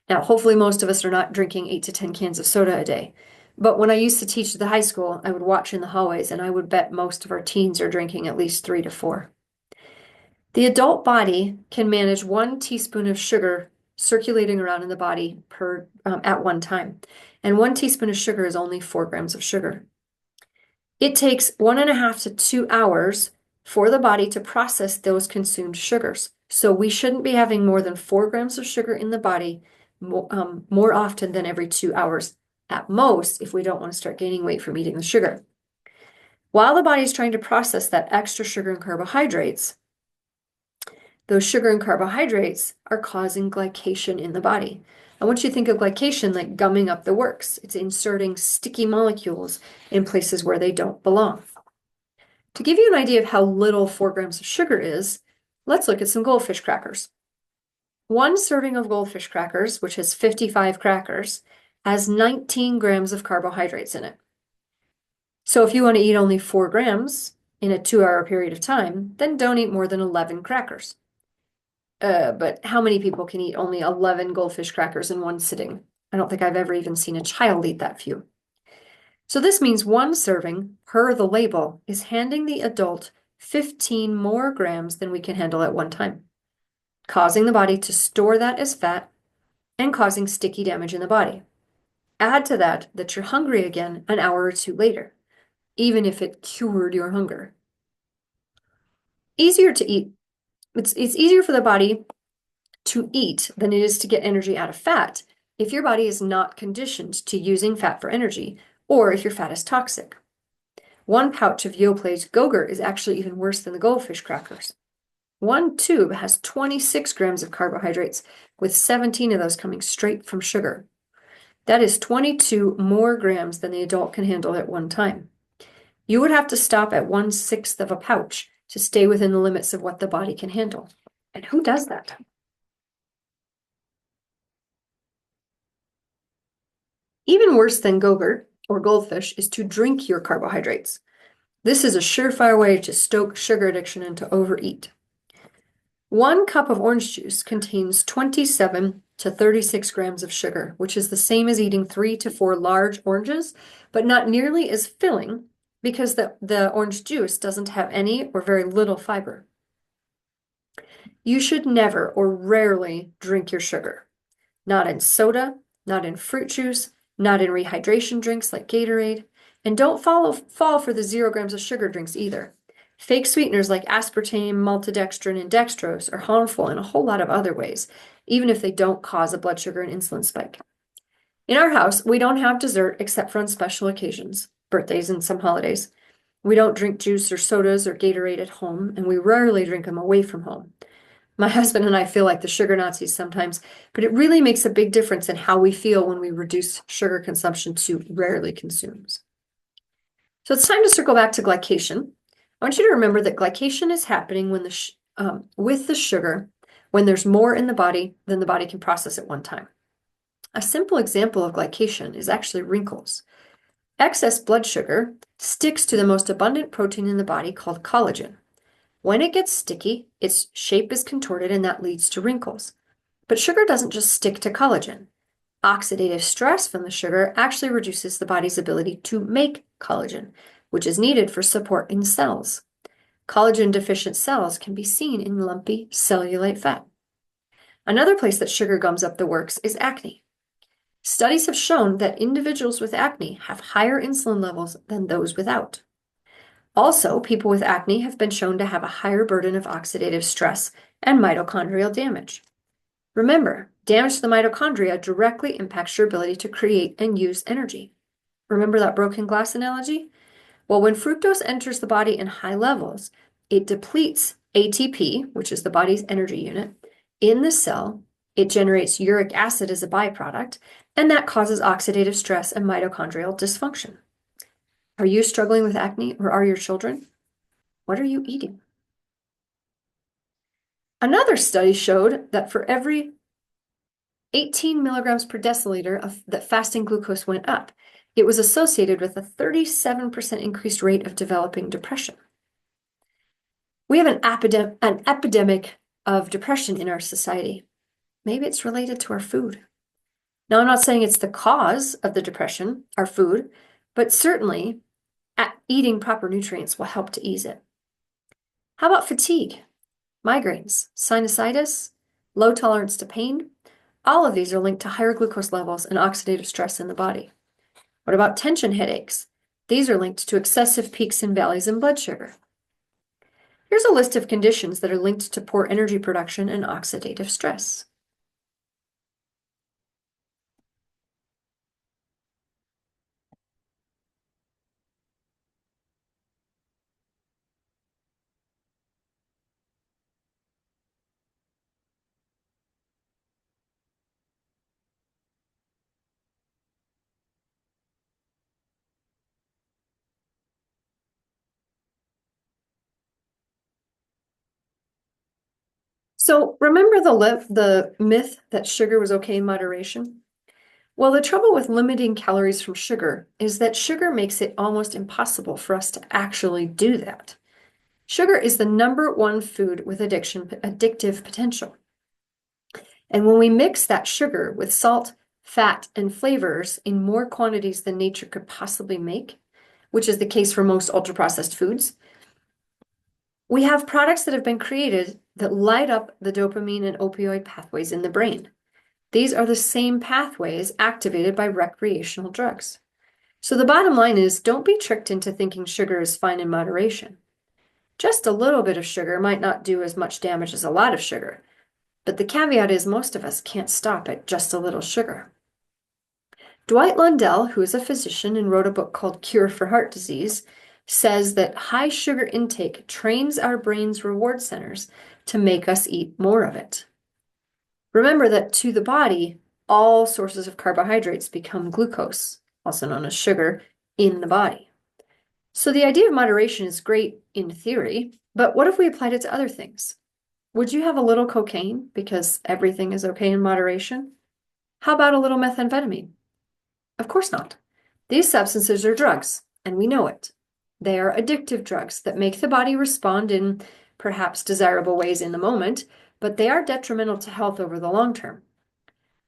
Now, hopefully most of us are not drinking 8 to 10 cans of soda a day. But when I used to teach at the high school, I would watch in the hallways, and I would bet most of our teens are drinking at least 3 to 4. The adult body can manage 1 teaspoon of sugar circulating around in the body at one time. And 1 teaspoon of sugar is only 4 grams of sugar. It takes 1.5 to 2 hours for the body to process those consumed sugars. So we shouldn't be having more than 4 grams of sugar in the body more often than every 2 hours at most, if we don't want to start gaining weight from eating the sugar. While the body is trying to process that extra sugar and carbohydrates, those sugar and carbohydrates are causing glycation in the body. I want you to think of glycation like gumming up the works. It's inserting sticky molecules in places where they don't belong. To give you an idea of how little 4 grams of sugar is, let's look at some goldfish crackers. 1 serving of goldfish crackers, which has 55 crackers, has 19 grams of carbohydrates in it. So if you want to eat only 4 grams in a 2-hour period of time, then don't eat more than 11 crackers. But how many people can eat only 11 goldfish crackers in one sitting? I don't think I've ever even seen a child eat that few. So this means 1 serving, per the label, is handing the adult 15 more grams than we can handle at one time, causing the body to store that as fat and causing sticky damage in the body. Add to that you're hungry again an hour or 2 later, even if it cured your hunger. Easier to eat. It's easier for the body to eat than it is to get energy out of fat if your body is not conditioned to using fat for energy, or if your fat is toxic. 1 pouch of Yoplait Go-Gurt is actually even worse than the goldfish crackers. 1 tube has 26 grams of carbohydrates, with 17 of those coming straight from sugar. That is 22 more grams than the adult can handle at one time. You would have to stop at 1/6 of a pouch to stay within the limits of what the body can handle. And who does that? Even worse than Go-Gurt or goldfish is to drink your carbohydrates. This is a surefire way to stoke sugar addiction and to overeat. 1 cup of orange juice contains 27 to 36 grams of sugar, which is the same as eating 3 to 4 large oranges, but not nearly as filling because the orange juice doesn't have any or very little fiber. You should never or rarely drink your sugar. Not in soda, not in fruit juice, not in rehydration drinks like Gatorade, and don't fall for the 0 grams of sugar drinks either. Fake sweeteners like aspartame, maltodextrin, and dextrose are harmful in a whole lot of other ways, even if they don't cause a blood sugar and insulin spike. In our house, we don't have dessert except for on special occasions, birthdays and some holidays. We don't drink juice or sodas or Gatorade at home, and we rarely drink them away from home. My husband and I feel like the sugar Nazis sometimes, but it really makes a big difference in how we feel when we reduce sugar consumption to rarely consumes. So it's time to circle back to glycation. I want you to remember that glycation is happening when with the sugar when there's more in the body than the body can process at one time. A simple example of glycation is actually wrinkles. Excess blood sugar sticks to the most abundant protein in the body called collagen. When it gets sticky, its shape is contorted and that leads to wrinkles. But sugar doesn't just stick to collagen. Oxidative stress from the sugar actually reduces the body's ability to make collagen, which is needed for support in cells. Collagen deficient cells can be seen in lumpy cellulite fat. Another place that sugar gums up the works is acne. Studies have shown that individuals with acne have higher insulin levels than those without. Also, people with acne have been shown to have a higher burden of oxidative stress and mitochondrial damage. Remember, damage to the mitochondria directly impacts your ability to create and use energy. Remember that broken glass analogy? Well, when fructose enters the body in high levels, it depletes ATP, which is the body's energy unit, in the cell. It generates uric acid as a byproduct, and that causes oxidative stress and mitochondrial dysfunction. Are you struggling with acne, or are your children? What are you eating? Another study showed that for every 18 milligrams per deciliter that fasting glucose went up, it was associated with a 37% increased rate of developing depression. We have an epidemic of depression in our society. Maybe it's related to our food. Now, I'm not saying it's the cause of the depression, our food, but certainly eating proper nutrients will help to ease it. How about fatigue, migraines, sinusitis, low tolerance to pain? All of these are linked to higher glucose levels and oxidative stress in the body. What about tension headaches? These are linked to excessive peaks and valleys in blood sugar. Here's a list of conditions that are linked to poor energy production and oxidative stress. So remember the myth that sugar was okay in moderation? Well, the trouble with limiting calories from sugar is that sugar makes it almost impossible for us to actually do that. Sugar is the #1 food with addictive potential. And when we mix that sugar with salt, fat, and flavors in more quantities than nature could possibly make, which is the case for most ultra-processed foods, we have products that have been created that light up the dopamine and opioid pathways in the brain. These are the same pathways activated by recreational drugs. So the bottom line is, don't be tricked into thinking sugar is fine in moderation. Just a little bit of sugar might not do as much damage as a lot of sugar, but the caveat is most of us can't stop at just a little sugar. Dwight Lundell, who is a physician and wrote a book called Cure for Heart Disease, says that high sugar intake trains our brain's reward centers to make us eat more of it. Remember that to the body, all sources of carbohydrates become glucose, also known as sugar, in the body. So the idea of moderation is great in theory, but what if we applied it to other things? Would you have a little cocaine because everything is okay in moderation? How about a little methamphetamine? Of course not. These substances are drugs, and we know it. They are addictive drugs that make the body respond in perhaps desirable ways in the moment, but they are detrimental to health over the long term.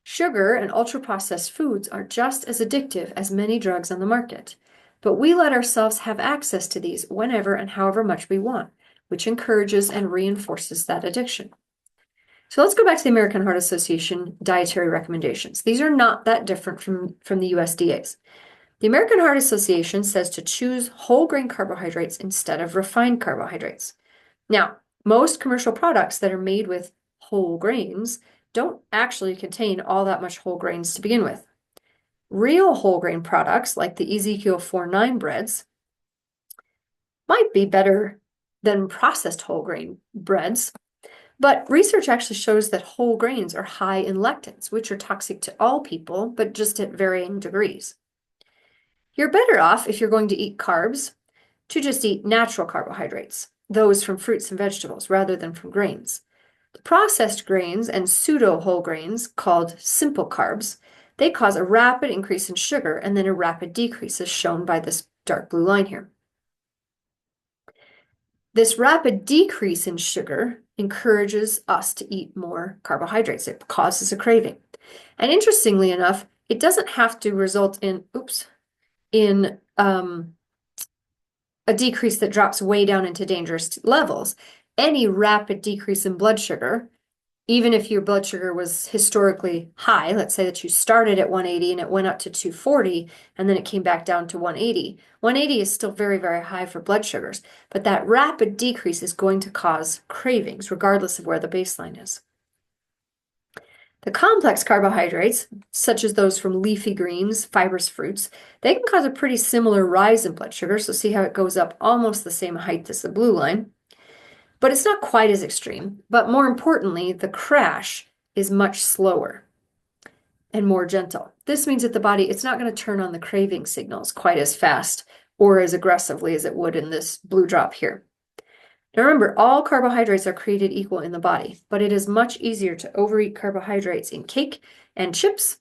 Sugar and ultra-processed foods are just as addictive as many drugs on the market, but we let ourselves have access to these whenever and however much we want, which encourages and reinforces that addiction. So let's go back to the American Heart Association dietary recommendations. These are not that different from the USDA's. The American Heart Association says to choose whole grain carbohydrates instead of refined carbohydrates. Now, most commercial products that are made with whole grains don't actually contain all that much whole grains to begin with. Real whole grain products like the Ezekiel 4-9 breads might be better than processed whole grain breads. But research actually shows that whole grains are high in lectins, which are toxic to all people, but just at varying degrees. You're better off if you're going to eat carbs to just eat natural carbohydrates, those from fruits and vegetables, rather than from grains. The processed grains and pseudo whole grains, called simple carbs, they cause a rapid increase in sugar and then a rapid decrease, as shown by this dark blue line here. This rapid decrease in sugar encourages us to eat more carbohydrates. It causes a craving. And interestingly enough, it doesn't have to result in a decrease that drops way down into dangerous levels. Any rapid decrease in blood sugar, even if your blood sugar was historically high, let's say that you started at 180 and it went up to 240 and then it came back down to 180. 180 is still very, very high for blood sugars, but that rapid decrease is going to cause cravings regardless of where the baseline is. The complex carbohydrates, such as those from leafy greens, fibrous fruits, they can cause a pretty similar rise in blood sugar. So see how it goes up almost the same height as the blue line. But it's not quite as extreme. But more importantly, the crash is much slower and more gentle. This means that the body, it's not going to turn on the craving signals quite as fast or as aggressively as it would in this blue drop here. Now remember, all carbohydrates are created equal in the body, but it is much easier to overeat carbohydrates in cake and chips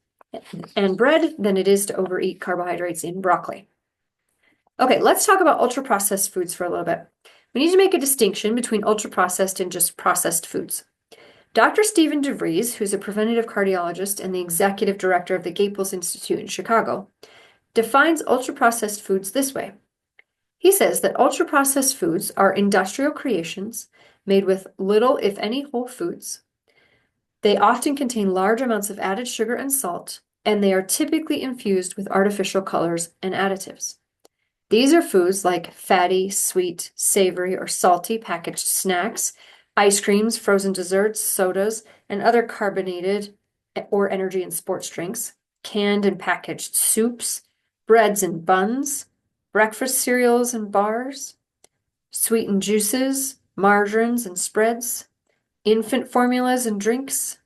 and bread than it is to overeat carbohydrates in broccoli. Okay, let's talk about ultra-processed foods for a little bit. We need to make a distinction between ultra-processed and just processed foods. Dr. Stephen DeVries, who's a preventative cardiologist and the executive director of the Gaples Institute in Chicago, defines ultra-processed foods this way. He says that ultra-processed foods are industrial creations made with little, if any, whole foods. They often contain large amounts of added sugar and salt, and they are typically infused with artificial colors and additives. These are foods like fatty, sweet, savory, or salty packaged snacks, ice creams, frozen desserts, sodas, and other carbonated or energy and sports drinks, canned and packaged soups, breads and buns, breakfast cereals and bars, sweetened juices, margarines and spreads, infant formulas and drinks.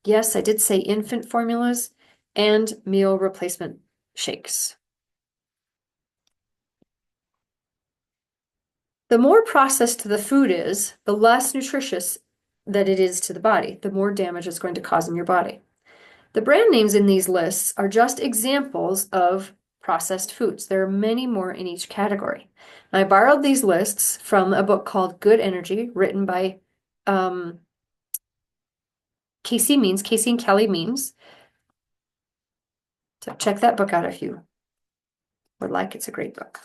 Yes, I did say infant formulas, and meal replacement shakes. The more processed the food is, the less nutritious that it is to the body, the more damage it's going to cause in your body. The brand names in these lists are just examples of processed foods. There are many more in each category. I borrowed these lists from a book called Good Energy, written by Casey and Kelly Means. So check that book out if you would like. It's a great book.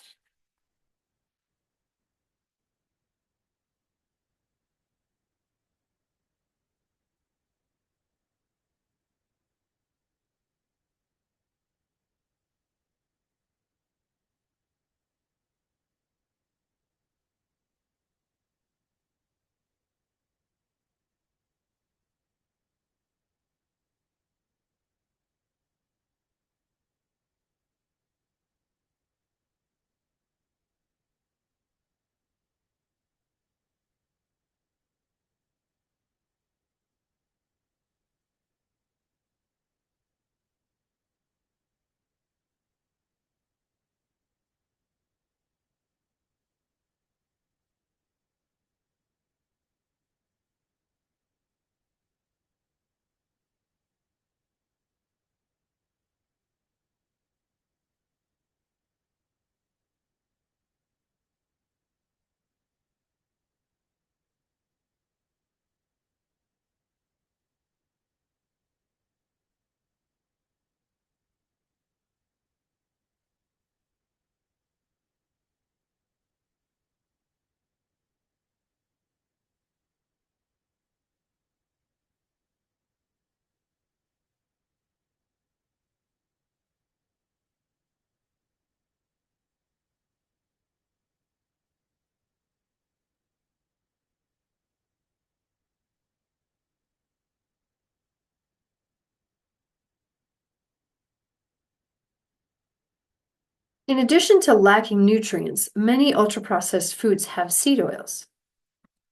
In addition to lacking nutrients, many ultra-processed foods have seed oils.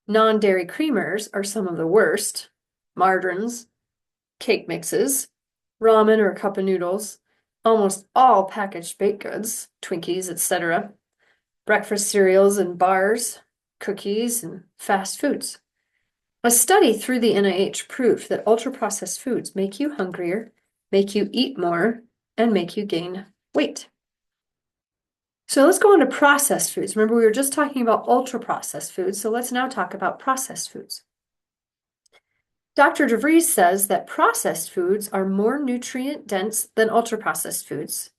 Non-dairy creamers are some of the worst. Margarines, cake mixes, ramen or a cup of noodles, almost all packaged baked goods, Twinkies, etc., breakfast cereals and bars, cookies, and fast foods. A study through the NIH proved that ultra-processed foods make you hungrier, make you eat more, and make you gain weight. So let's go on to processed foods. Remember, we were just talking about ultra-processed foods, so let's now talk about processed foods. Dr. DeVries says that processed foods are more nutrient dense than ultra-processed foods.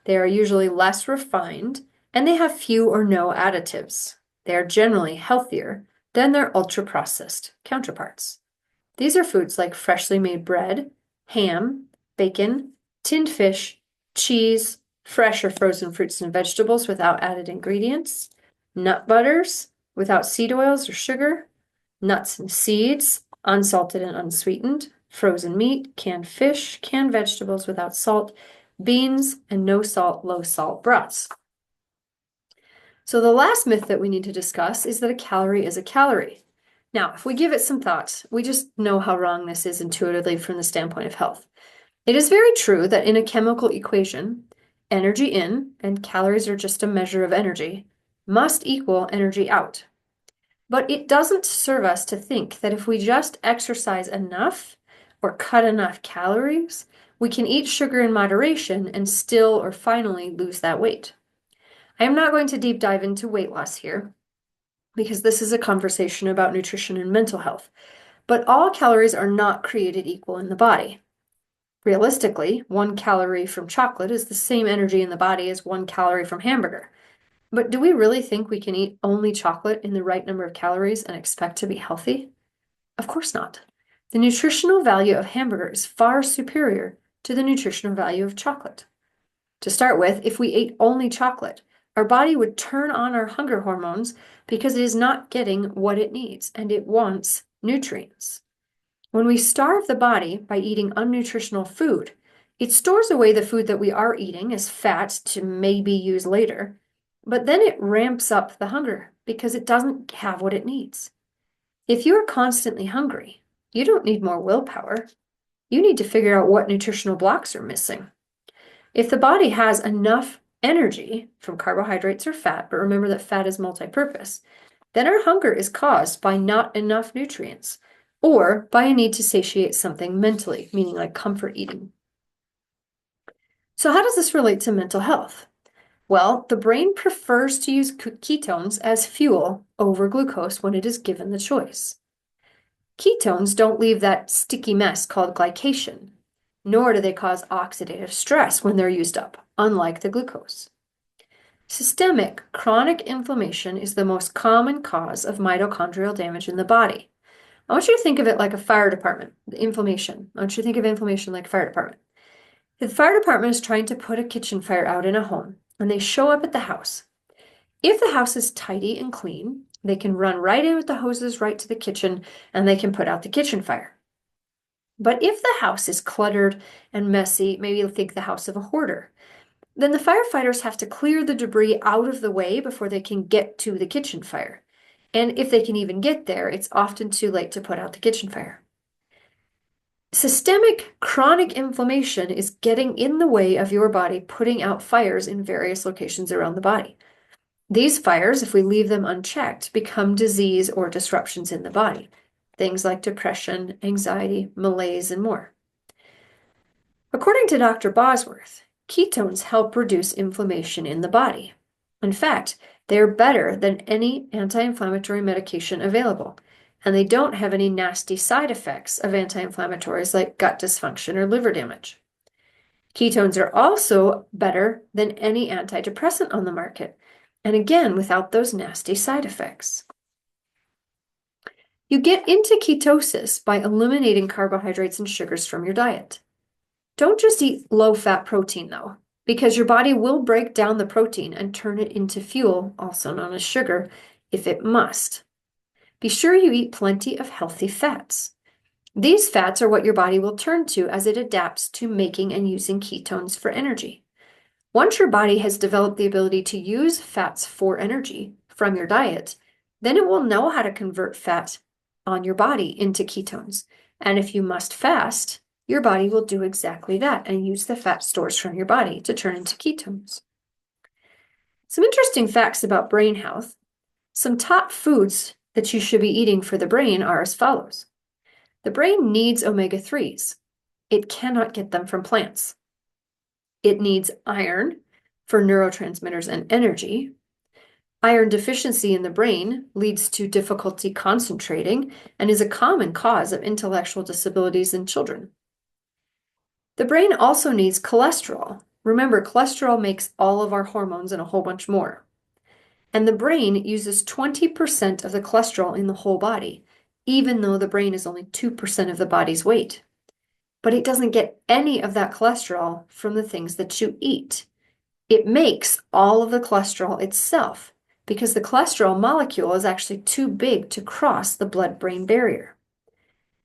They are usually less refined, and they have few or no additives. They are generally healthier than their ultra-processed counterparts. These are foods like freshly made bread, ham, bacon, tinned fish, cheese, fresh or frozen fruits and vegetables without added ingredients, nut butters without seed oils or sugar, nuts and seeds, unsalted and unsweetened, frozen meat, canned fish, canned vegetables without salt, beans, and no salt, low salt broths. So the last myth that we need to discuss is that a calorie is a calorie. Now, if we give it some thought, we just know how wrong this is intuitively from the standpoint of health. It is very true that in a chemical equation, energy in, and calories are just a measure of energy, must equal energy out. But it doesn't serve us to think that if we just exercise enough or cut enough calories, we can eat sugar in moderation and still or finally lose that weight. I am not going to deep dive into weight loss here because this is a conversation about nutrition and mental health. But all calories are not created equal in the body. Realistically, 1 calorie from chocolate is the same energy in the body as 1 calorie from hamburger. But do we really think we can eat only chocolate in the right number of calories and expect to be healthy? Of course not. The nutritional value of hamburger is far superior to the nutritional value of chocolate. To start with, if we ate only chocolate, our body would turn on our hunger hormones because it is not getting what it needs, and it wants nutrients. When we starve the body by eating unnutritional food, it stores away the food that we are eating as fat to maybe use later, but then it ramps up the hunger because it doesn't have what it needs. If you're constantly hungry, you don't need more willpower. You need to figure out what nutritional blocks are missing. If the body has enough energy from carbohydrates or fat, but remember that fat is multi-purpose, then our hunger is caused by not enough nutrients or by a need to satiate something mentally, meaning like comfort eating. So how does this relate to mental health? Well, the brain prefers to use ketones as fuel over glucose when it is given the choice. Ketones don't leave that sticky mess called glycation, nor do they cause oxidative stress when they're used up, unlike the glucose. Systemic chronic inflammation is the most common cause of mitochondrial damage in the body. I want you to think of it like a fire department, the inflammation. I want you to think of inflammation like fire department. If the fire department is trying to put a kitchen fire out in a home, and they show up at the house. If the house is tidy and clean, they can run right in with the hoses right to the kitchen, and they can put out the kitchen fire. But if the house is cluttered and messy, maybe you'll think the house of a hoarder, then the firefighters have to clear the debris out of the way before they can get to the kitchen fire. And if they can even get there, it's often too late to put out the kitchen fire. Systemic chronic inflammation is getting in the way of your body putting out fires in various locations around the body. These fires, if we leave them unchecked, become disease or disruptions in the body. Things like depression, anxiety, malaise, and more. According to Dr. Bosworth, ketones help reduce inflammation in the body. In fact, they are better than any anti-inflammatory medication available, and they don't have any nasty side effects of anti-inflammatories like gut dysfunction or liver damage. Ketones are also better than any antidepressant on the market, and again, without those nasty side effects. You get into ketosis by eliminating carbohydrates and sugars from your diet. Don't just eat low-fat protein, though, because your body will break down the protein and turn it into fuel, also known as sugar, if it must. Be sure you eat plenty of healthy fats. These fats are what your body will turn to as it adapts to making and using ketones for energy. Once your body has developed the ability to use fats for energy from your diet, then it will know how to convert fat on your body into ketones. And if you must fast, your body will do exactly that and use the fat stores from your body to turn into ketones. Some interesting facts about brain health. Some top foods that you should be eating for the brain are as follows. The brain needs omega-3s. It cannot get them from plants. It needs iron for neurotransmitters and energy. Iron deficiency in the brain leads to difficulty concentrating and is a common cause of intellectual disabilities in children. The brain also needs cholesterol. Remember, cholesterol makes all of our hormones and a whole bunch more. And the brain uses 20% of the cholesterol in the whole body, even though the brain is only 2% of the body's weight. But it doesn't get any of that cholesterol from the things that you eat. It makes all of the cholesterol itself because the cholesterol molecule is actually too big to cross the blood-brain barrier.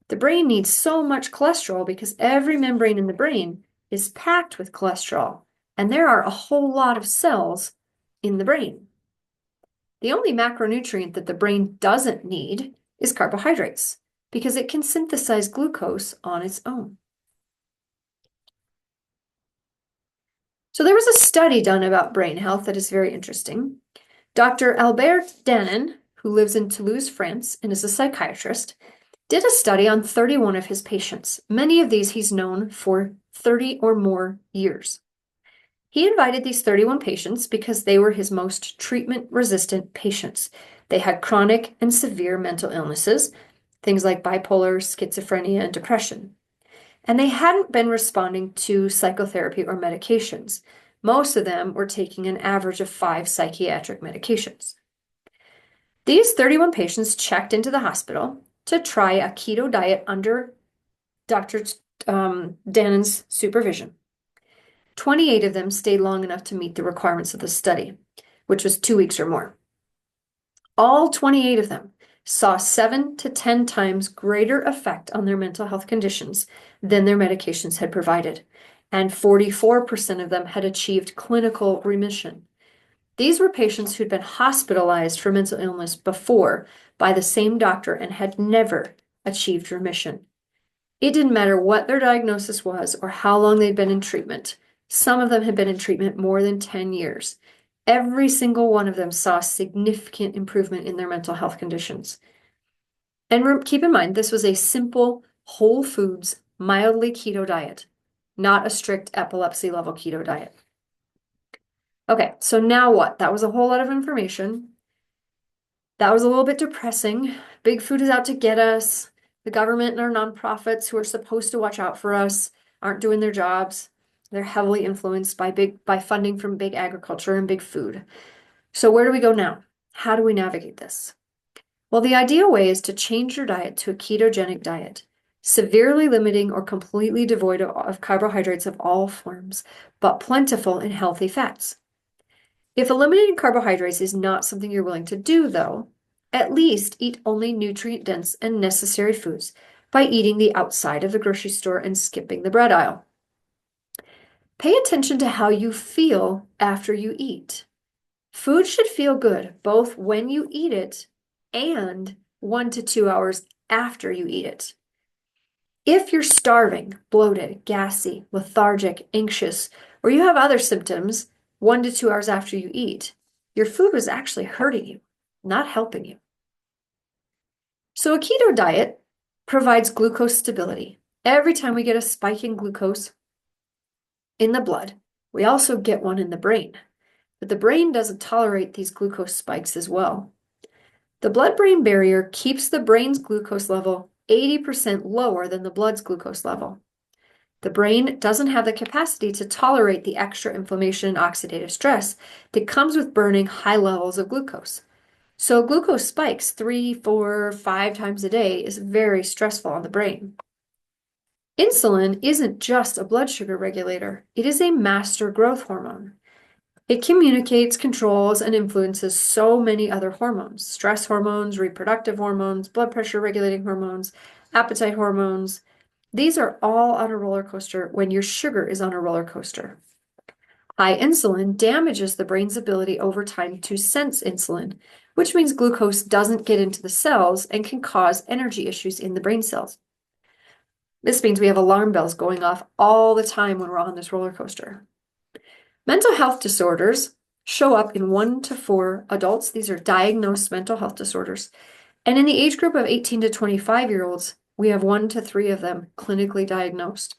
The brain needs so much cholesterol because every membrane in the brain is packed with cholesterol, and there are a whole lot of cells in the brain. The only macronutrient that the brain doesn't need is carbohydrates because it can synthesize glucose on its own. So there was a study done about brain health that is very interesting. Dr. Albert Danin, who lives in Toulouse, France, and is a psychiatrist, did a study on 31 of his patients. Many of these he's known for 30 or more years. He invited these 31 patients because they were his most treatment-resistant patients. They had chronic and severe mental illnesses, things like bipolar, schizophrenia, and depression. And they hadn't been responding to psychotherapy or medications. Most of them were taking an average of 5 psychiatric medications. These 31 patients checked into the hospital to try a keto diet under Dr. Danin's supervision. 28 of them stayed long enough to meet the requirements of the study, which was 2 weeks or more. All 28 of them saw 7 to 10 times greater effect on their mental health conditions than their medications had provided, and 44% of them had achieved clinical remission. These were patients who'd been hospitalized for mental illness before by the same doctor and had never achieved remission. It didn't matter what their diagnosis was or how long they'd been in treatment. Some of them had been in treatment more than 10 years. Every single one of them saw significant improvement in their mental health conditions. And keep in mind, this was a simple, whole foods, mildly keto diet, not a strict epilepsy level keto diet. Okay, so now what? That was a whole lot of information. That was a little bit depressing. Big food is out to get us. The government and our nonprofits who are supposed to watch out for us aren't doing their jobs. They're heavily influenced by funding from big agriculture and big food. So where do we go now? How do we navigate this? Well, the ideal way is to change your diet to a ketogenic diet, severely limiting or completely devoid of carbohydrates of all forms, but plentiful in healthy fats. If eliminating carbohydrates is not something you're willing to do, though, at least eat only nutrient-dense and necessary foods by eating the outside of the grocery store and skipping the bread aisle. Pay attention to how you feel after you eat. Food should feel good both when you eat it and 1 to 2 hours after you eat it. If you're starving, bloated, gassy, lethargic, anxious, or you have other symptoms 1 to 2 hours after you eat, your food was actually hurting you, not helping you. So a keto diet provides glucose stability. Every time we get a spike in glucose in the blood, we also get one in the brain. But the brain doesn't tolerate these glucose spikes as well. The blood-brain barrier keeps the brain's glucose level 80% lower than the blood's glucose level. The brain doesn't have the capacity to tolerate the extra inflammation and oxidative stress that comes with burning high levels of glucose. So glucose spikes 3, 4, 5 times a day is very stressful on the brain. Insulin isn't just a blood sugar regulator. It is a master growth hormone. It communicates, controls, and influences so many other hormones: stress hormones, reproductive hormones, blood pressure regulating hormones, appetite hormones. These are all on a roller coaster when your sugar is on a roller coaster. High insulin damages the brain's ability over time to sense insulin, which means glucose doesn't get into the cells and can cause energy issues in the brain cells. This means we have alarm bells going off all the time when we're on this roller coaster. Mental health disorders show up in 1 to 4 adults. These are diagnosed mental health disorders. And in the age group of 18 to 25-year-olds, we have 1 to 3 of them clinically diagnosed.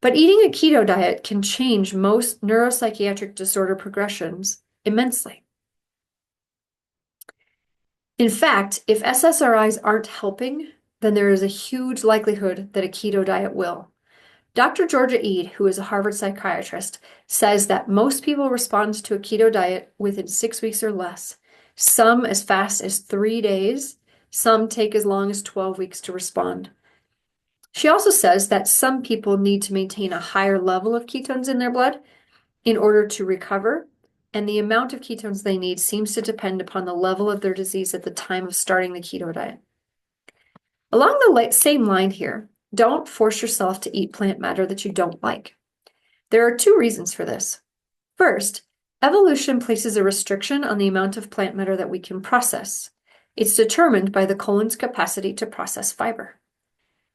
But eating a keto diet can change most neuropsychiatric disorder progressions immensely. In fact, if SSRIs aren't helping, then there is a huge likelihood that a keto diet will. Dr. Georgia Ede, who is a Harvard psychiatrist, says that most people respond to a keto diet within 6 weeks or less, some as fast as 3 days, some take as long as 12 weeks to respond. She also says that some people need to maintain a higher level of ketones in their blood in order to recover, and the amount of ketones they need seems to depend upon the level of their disease at the time of starting the keto diet. Along the same line here, don't force yourself to eat plant matter that you don't like. There are 2 reasons for this. First, evolution places a restriction on the amount of plant matter that we can process. It's determined by the colon's capacity to process fiber.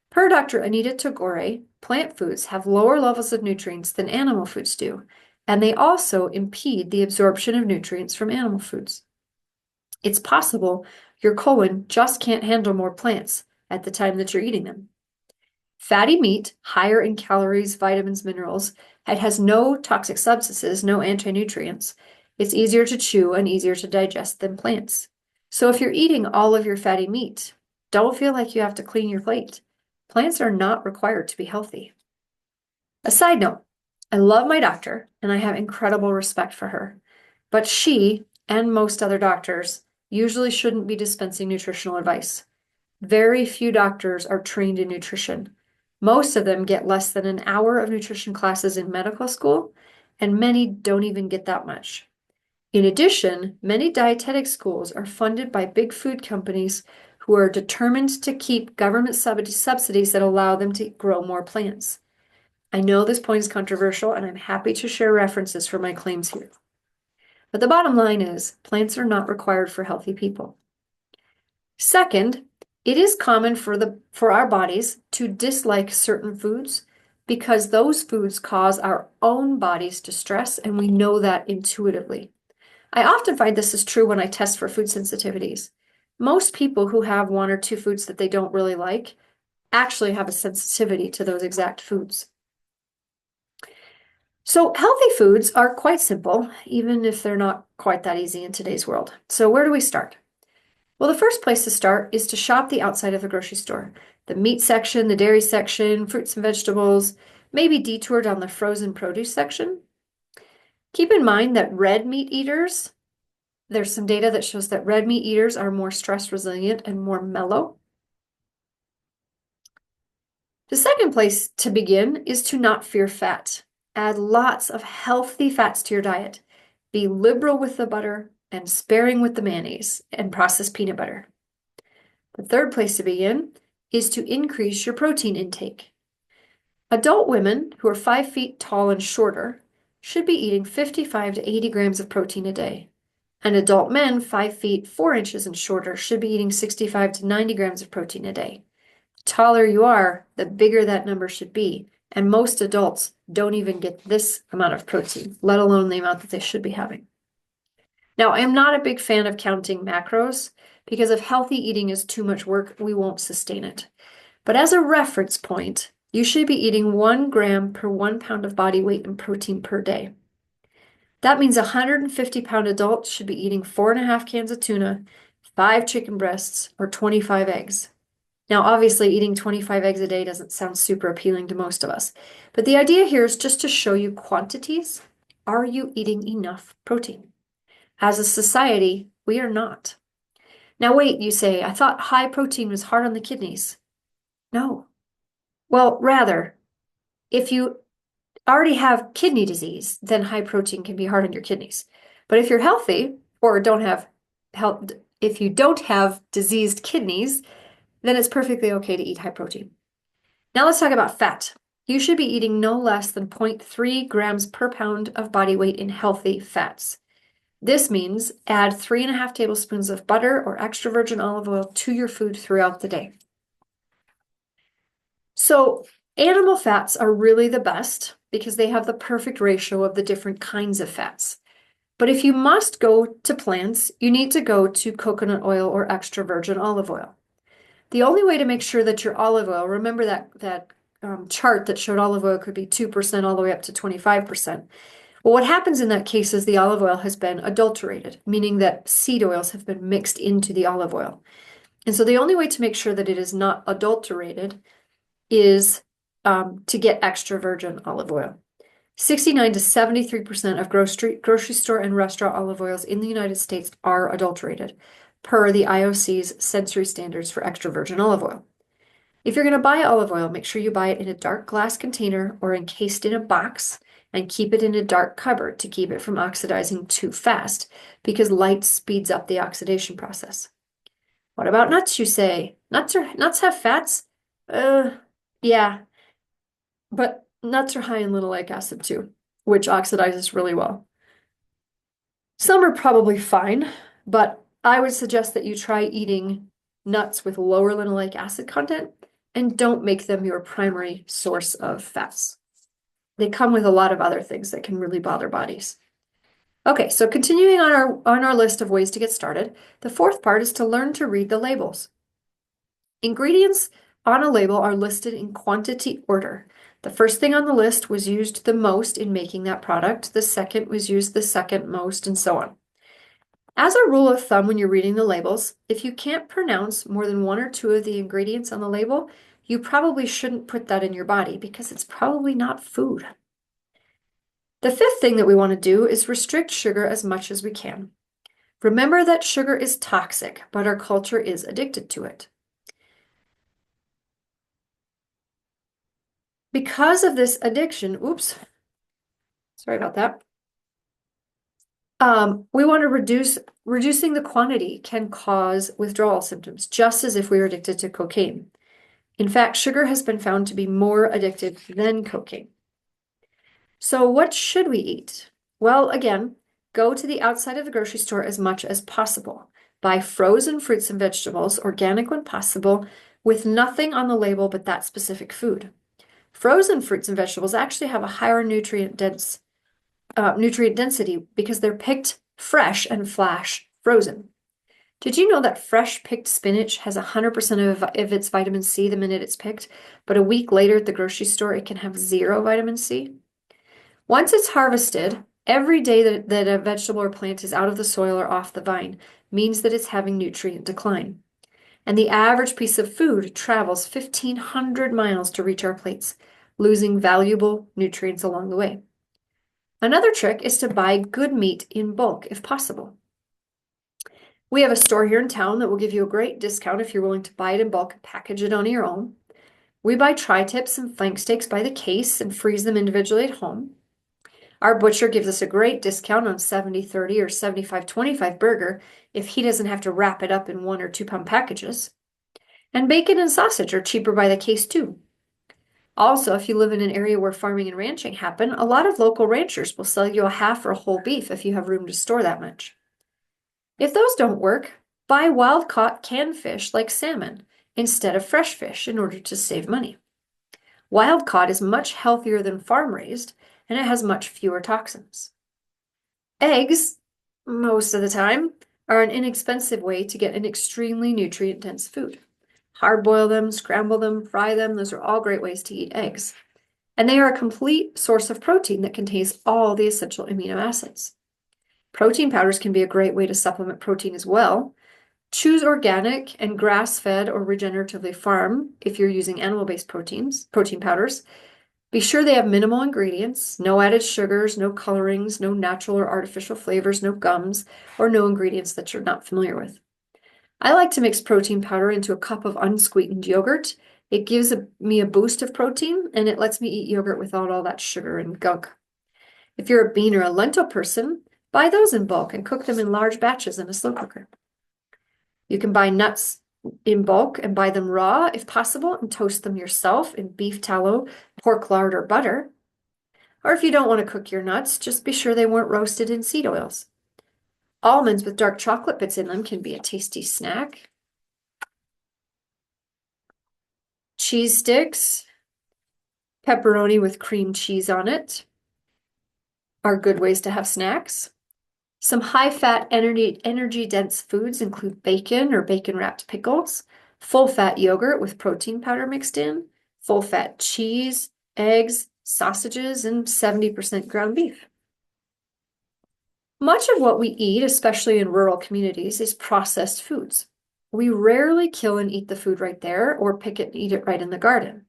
Per Dr. Anita Tagore, plant foods have lower levels of nutrients than animal foods do, and they also impede the absorption of nutrients from animal foods. It's possible your colon just can't handle more plants at the time that you're eating them. Fatty meat, higher in calories, vitamins, minerals, it has no toxic substances, no anti-nutrients. It's easier to chew and easier to digest than plants. So if you're eating all of your fatty meat, don't feel like you have to clean your plate. Plants are not required to be healthy. A side note, I love my doctor and I have incredible respect for her, but she and most other doctors usually shouldn't be dispensing nutritional advice. Very few doctors are trained in nutrition. Most of them get less than an hour of nutrition classes in medical school, and many don't even get that much. In addition, many dietetic schools are funded by big food companies who are determined to keep government subsidies that allow them to grow more plants. I know this point is controversial, and I'm happy to share references for my claims here. But the bottom line is, plants are not required for healthy people. Second, it is common for our bodies to dislike certain foods because those foods cause our own bodies to stress, and we know that intuitively. I often find this is true when I test for food sensitivities. Most people who have 1 or 2 foods that they don't really like actually have a sensitivity to those exact foods. So healthy foods are quite simple, even if they're not quite that easy in today's world. So where do we start? Well, the first place to start is to shop the outside of the grocery store. The meat section, the dairy section, fruits and vegetables, maybe detour down the frozen produce section. Keep in mind that red meat eaters, there's some data that shows that red meat eaters are more stress resilient and more mellow. The second place to begin is to not fear fat. Add lots of healthy fats to your diet. Be liberal with the butter and sparing with the mayonnaise and processed peanut butter. The third place to begin is to increase your protein intake. Adult women who are 5 feet tall and shorter should be eating 55 to 80 grams of protein a day. And adult men 5 feet 4 inches and shorter should be eating 65 to 90 grams of protein a day. The taller you are, the bigger that number should be. And most adults don't even get this amount of protein, let alone the amount that they should be having. Now, I'm not a big fan of counting macros because if healthy eating is too much work, we won't sustain it. But as a reference point, you should be eating 1 gram per 1 pound of body weight in protein per day. That means a 150-pound adult should be eating 4.5 cans of tuna, 5 chicken breasts, or 25 eggs. Now, obviously, eating 25 eggs a day doesn't sound super appealing to most of us. But the idea here is just to show you quantities. Are you eating enough protein? As a society, we are not. Now, wait, you say, I thought high protein was hard on the kidneys. No. Well, rather, if you already have kidney disease, then high protein can be hard on your kidneys. But if you're healthy or if you don't have diseased kidneys, then it's perfectly okay to eat high protein. Now let's talk about fat. You should be eating no less than 0.3 grams per pound of body weight in healthy fats. This means add 3.5 tablespoons of butter or extra virgin olive oil to your food throughout the day. So animal fats are really the best because they have the perfect ratio of the different kinds of fats. But if you must go to plants, you need to go to coconut oil or extra virgin olive oil. The only way to make sure that your olive oil, remember that chart that showed olive oil could be 2% all the way up to 25%. Well, what happens in that case is the olive oil has been adulterated, meaning that seed oils have been mixed into the olive oil. And so the only way to make sure that it is not adulterated is to get extra virgin olive oil. 69 to 73% of grocery store and restaurant olive oils in the United States are adulterated, per the IOC's sensory standards for extra virgin olive oil. If you're going to buy olive oil, make sure you buy it in a dark glass container or encased in a box, and keep it in a dark cupboard to keep it from oxidizing too fast, because light speeds up the oxidation process. What about nuts, you say? Nuts have fats? Yeah, but nuts are high in linoleic acid too, which oxidizes really well. Some are probably fine, but I would suggest that you try eating nuts with lower linoleic acid content and don't make them your primary source of fats. They come with a lot of other things that can really bother bodies. Okay, so continuing on our list of ways to get started, the fourth part is to learn to read the labels. Ingredients on a label are listed in quantity order. The first thing on the list was used the most in making that product. The second was used the second most, and so on. As a rule of thumb, when you're reading the labels, if you can't pronounce more than one or two of the ingredients on the label, you probably shouldn't put that in your body because it's probably not food. The fifth thing that we want to do is restrict sugar as much as we can. Remember that sugar is toxic, but our culture is addicted to it. Because of this addiction, sorry about that. We want to reducing the quantity can cause withdrawal symptoms, just as if we were addicted to cocaine. In fact, sugar has been found to be more addictive than cocaine. So what should we eat? Well, again, go to the outside of the grocery store as much as possible. Buy frozen fruits and vegetables, organic when possible, with nothing on the label but that specific food. Frozen fruits and vegetables actually have a higher nutrient density because they're picked fresh and flash frozen. Did you know that fresh picked spinach has 100% of its vitamin C the minute it's picked, but a week later at the grocery store it can have 0 vitamin C? Once it's harvested, every day that a vegetable or plant is out of the soil or off the vine means that it's having nutrient decline. And the average piece of food travels 1,500 miles to reach our plates, losing valuable nutrients along the way. Another trick is to buy good meat in bulk if possible. We have a store here in town that will give you a great discount if you're willing to buy it in bulk and package it on your own. We buy tri-tips and flank steaks by the case and freeze them individually at home. Our butcher gives us a great discount on 70-30 or 75-25 burger if he doesn't have to wrap it up in 1 or 2 pound packages. And bacon and sausage are cheaper by the case too. Also, if you live in an area where farming and ranching happen, a lot of local ranchers will sell you a half or a whole beef if you have room to store that much. If those don't work, buy wild-caught canned fish like salmon instead of fresh fish in order to save money. Wild-caught is much healthier than farm-raised, and it has much fewer toxins. Eggs, most of the time, are an inexpensive way to get an extremely nutrient-dense food. Hard boil them, scramble them, fry them, those are all great ways to eat eggs. And they are a complete source of protein that contains all the essential amino acids. Protein powders can be a great way to supplement protein as well. Choose organic and grass-fed or regeneratively farmed if you're using animal-based protein powders. Be sure they have minimal ingredients, no added sugars, no colorings, no natural or artificial flavors, no gums, or no ingredients that you're not familiar with. I like to mix protein powder into a cup of unsweetened yogurt. It gives me a boost of protein, and it lets me eat yogurt without all that sugar and gunk. If you're a bean or a lentil person, buy those in bulk and cook them in large batches in a slow cooker. You can buy nuts in bulk and buy them raw if possible and toast them yourself in beef tallow, pork lard, or butter. Or if you don't want to cook your nuts, just be sure they weren't roasted in seed oils. Almonds with dark chocolate bits in them can be a tasty snack. Cheese sticks, pepperoni with cream cheese on it are good ways to have snacks. Some high-fat, energy-dense foods include bacon or bacon-wrapped pickles, full-fat yogurt with protein powder mixed in, full-fat cheese, eggs, sausages, and 70% ground beef. Much of what we eat, especially in rural communities, is processed foods. We rarely kill and eat the food right there or pick it and eat it right in the garden.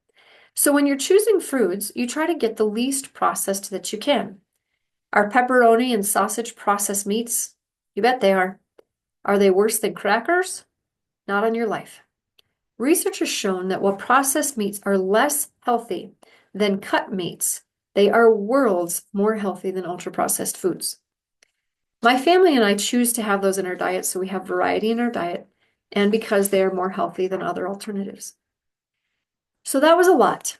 So when you're choosing foods, you try to get the least processed that you can. Are pepperoni and sausage processed meats? You bet they are. Are they worse than crackers? Not on your life. Research has shown that while processed meats are less healthy than cut meats, they are worlds more healthy than ultra-processed foods. My family and I choose to have those in our diet so we have variety in our diet and because they are more healthy than other alternatives. So that was a lot.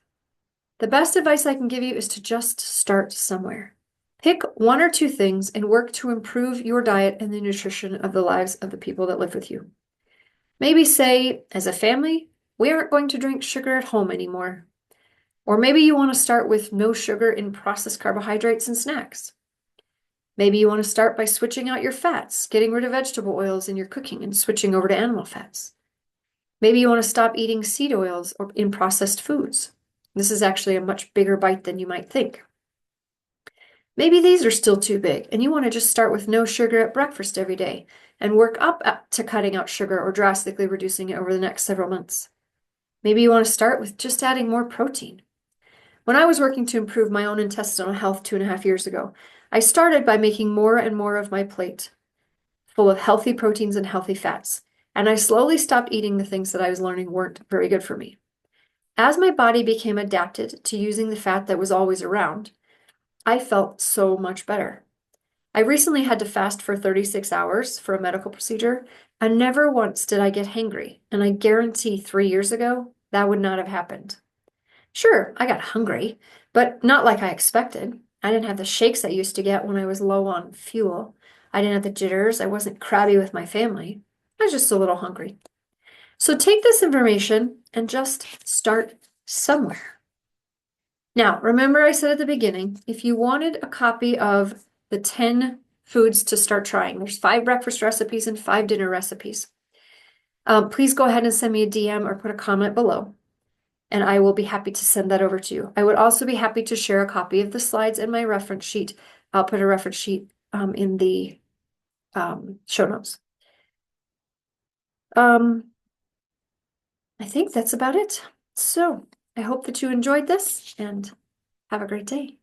The best advice I can give you is to just start somewhere. Pick one or two things and work to improve your diet and the nutrition of the lives of the people that live with you. Maybe say, as a family, we aren't going to drink sugar at home anymore. Or maybe you want to start with no sugar in processed carbohydrates and snacks. Maybe you want to start by switching out your fats, getting rid of vegetable oils in your cooking and switching over to animal fats. Maybe you want to stop eating seed oils or in processed foods. This is actually a much bigger bite than you might think. Maybe these are still too big and you want to just start with no sugar at breakfast every day and work up to cutting out sugar or drastically reducing it over the next several months. Maybe you want to start with just adding more protein. When I was working to improve my own intestinal health 2.5 years ago, I started by making more and more of my plate full of healthy proteins and healthy fats, and I slowly stopped eating the things that I was learning weren't very good for me. As my body became adapted to using the fat that was always around, I felt so much better. I recently had to fast for 36 hours for a medical procedure, and never once did I get hangry, and I guarantee 3 years ago, that would not have happened. Sure, I got hungry, but not like I expected. I didn't have the shakes I used to get when I was low on fuel. I didn't have the jitters. I wasn't crabby with my family. I was just a little hungry. So take this information and just start somewhere. Now, remember I said at the beginning, if you wanted a copy of the 10 foods to start trying, there's 5 breakfast recipes and 5 dinner recipes. Please go ahead and send me a DM or put a comment below, and I will be happy to send that over to you. I would also be happy to share a copy of the slides and my reference sheet. I'll put a reference sheet in the show notes. I think that's about it. So I hope that you enjoyed this and have a great day.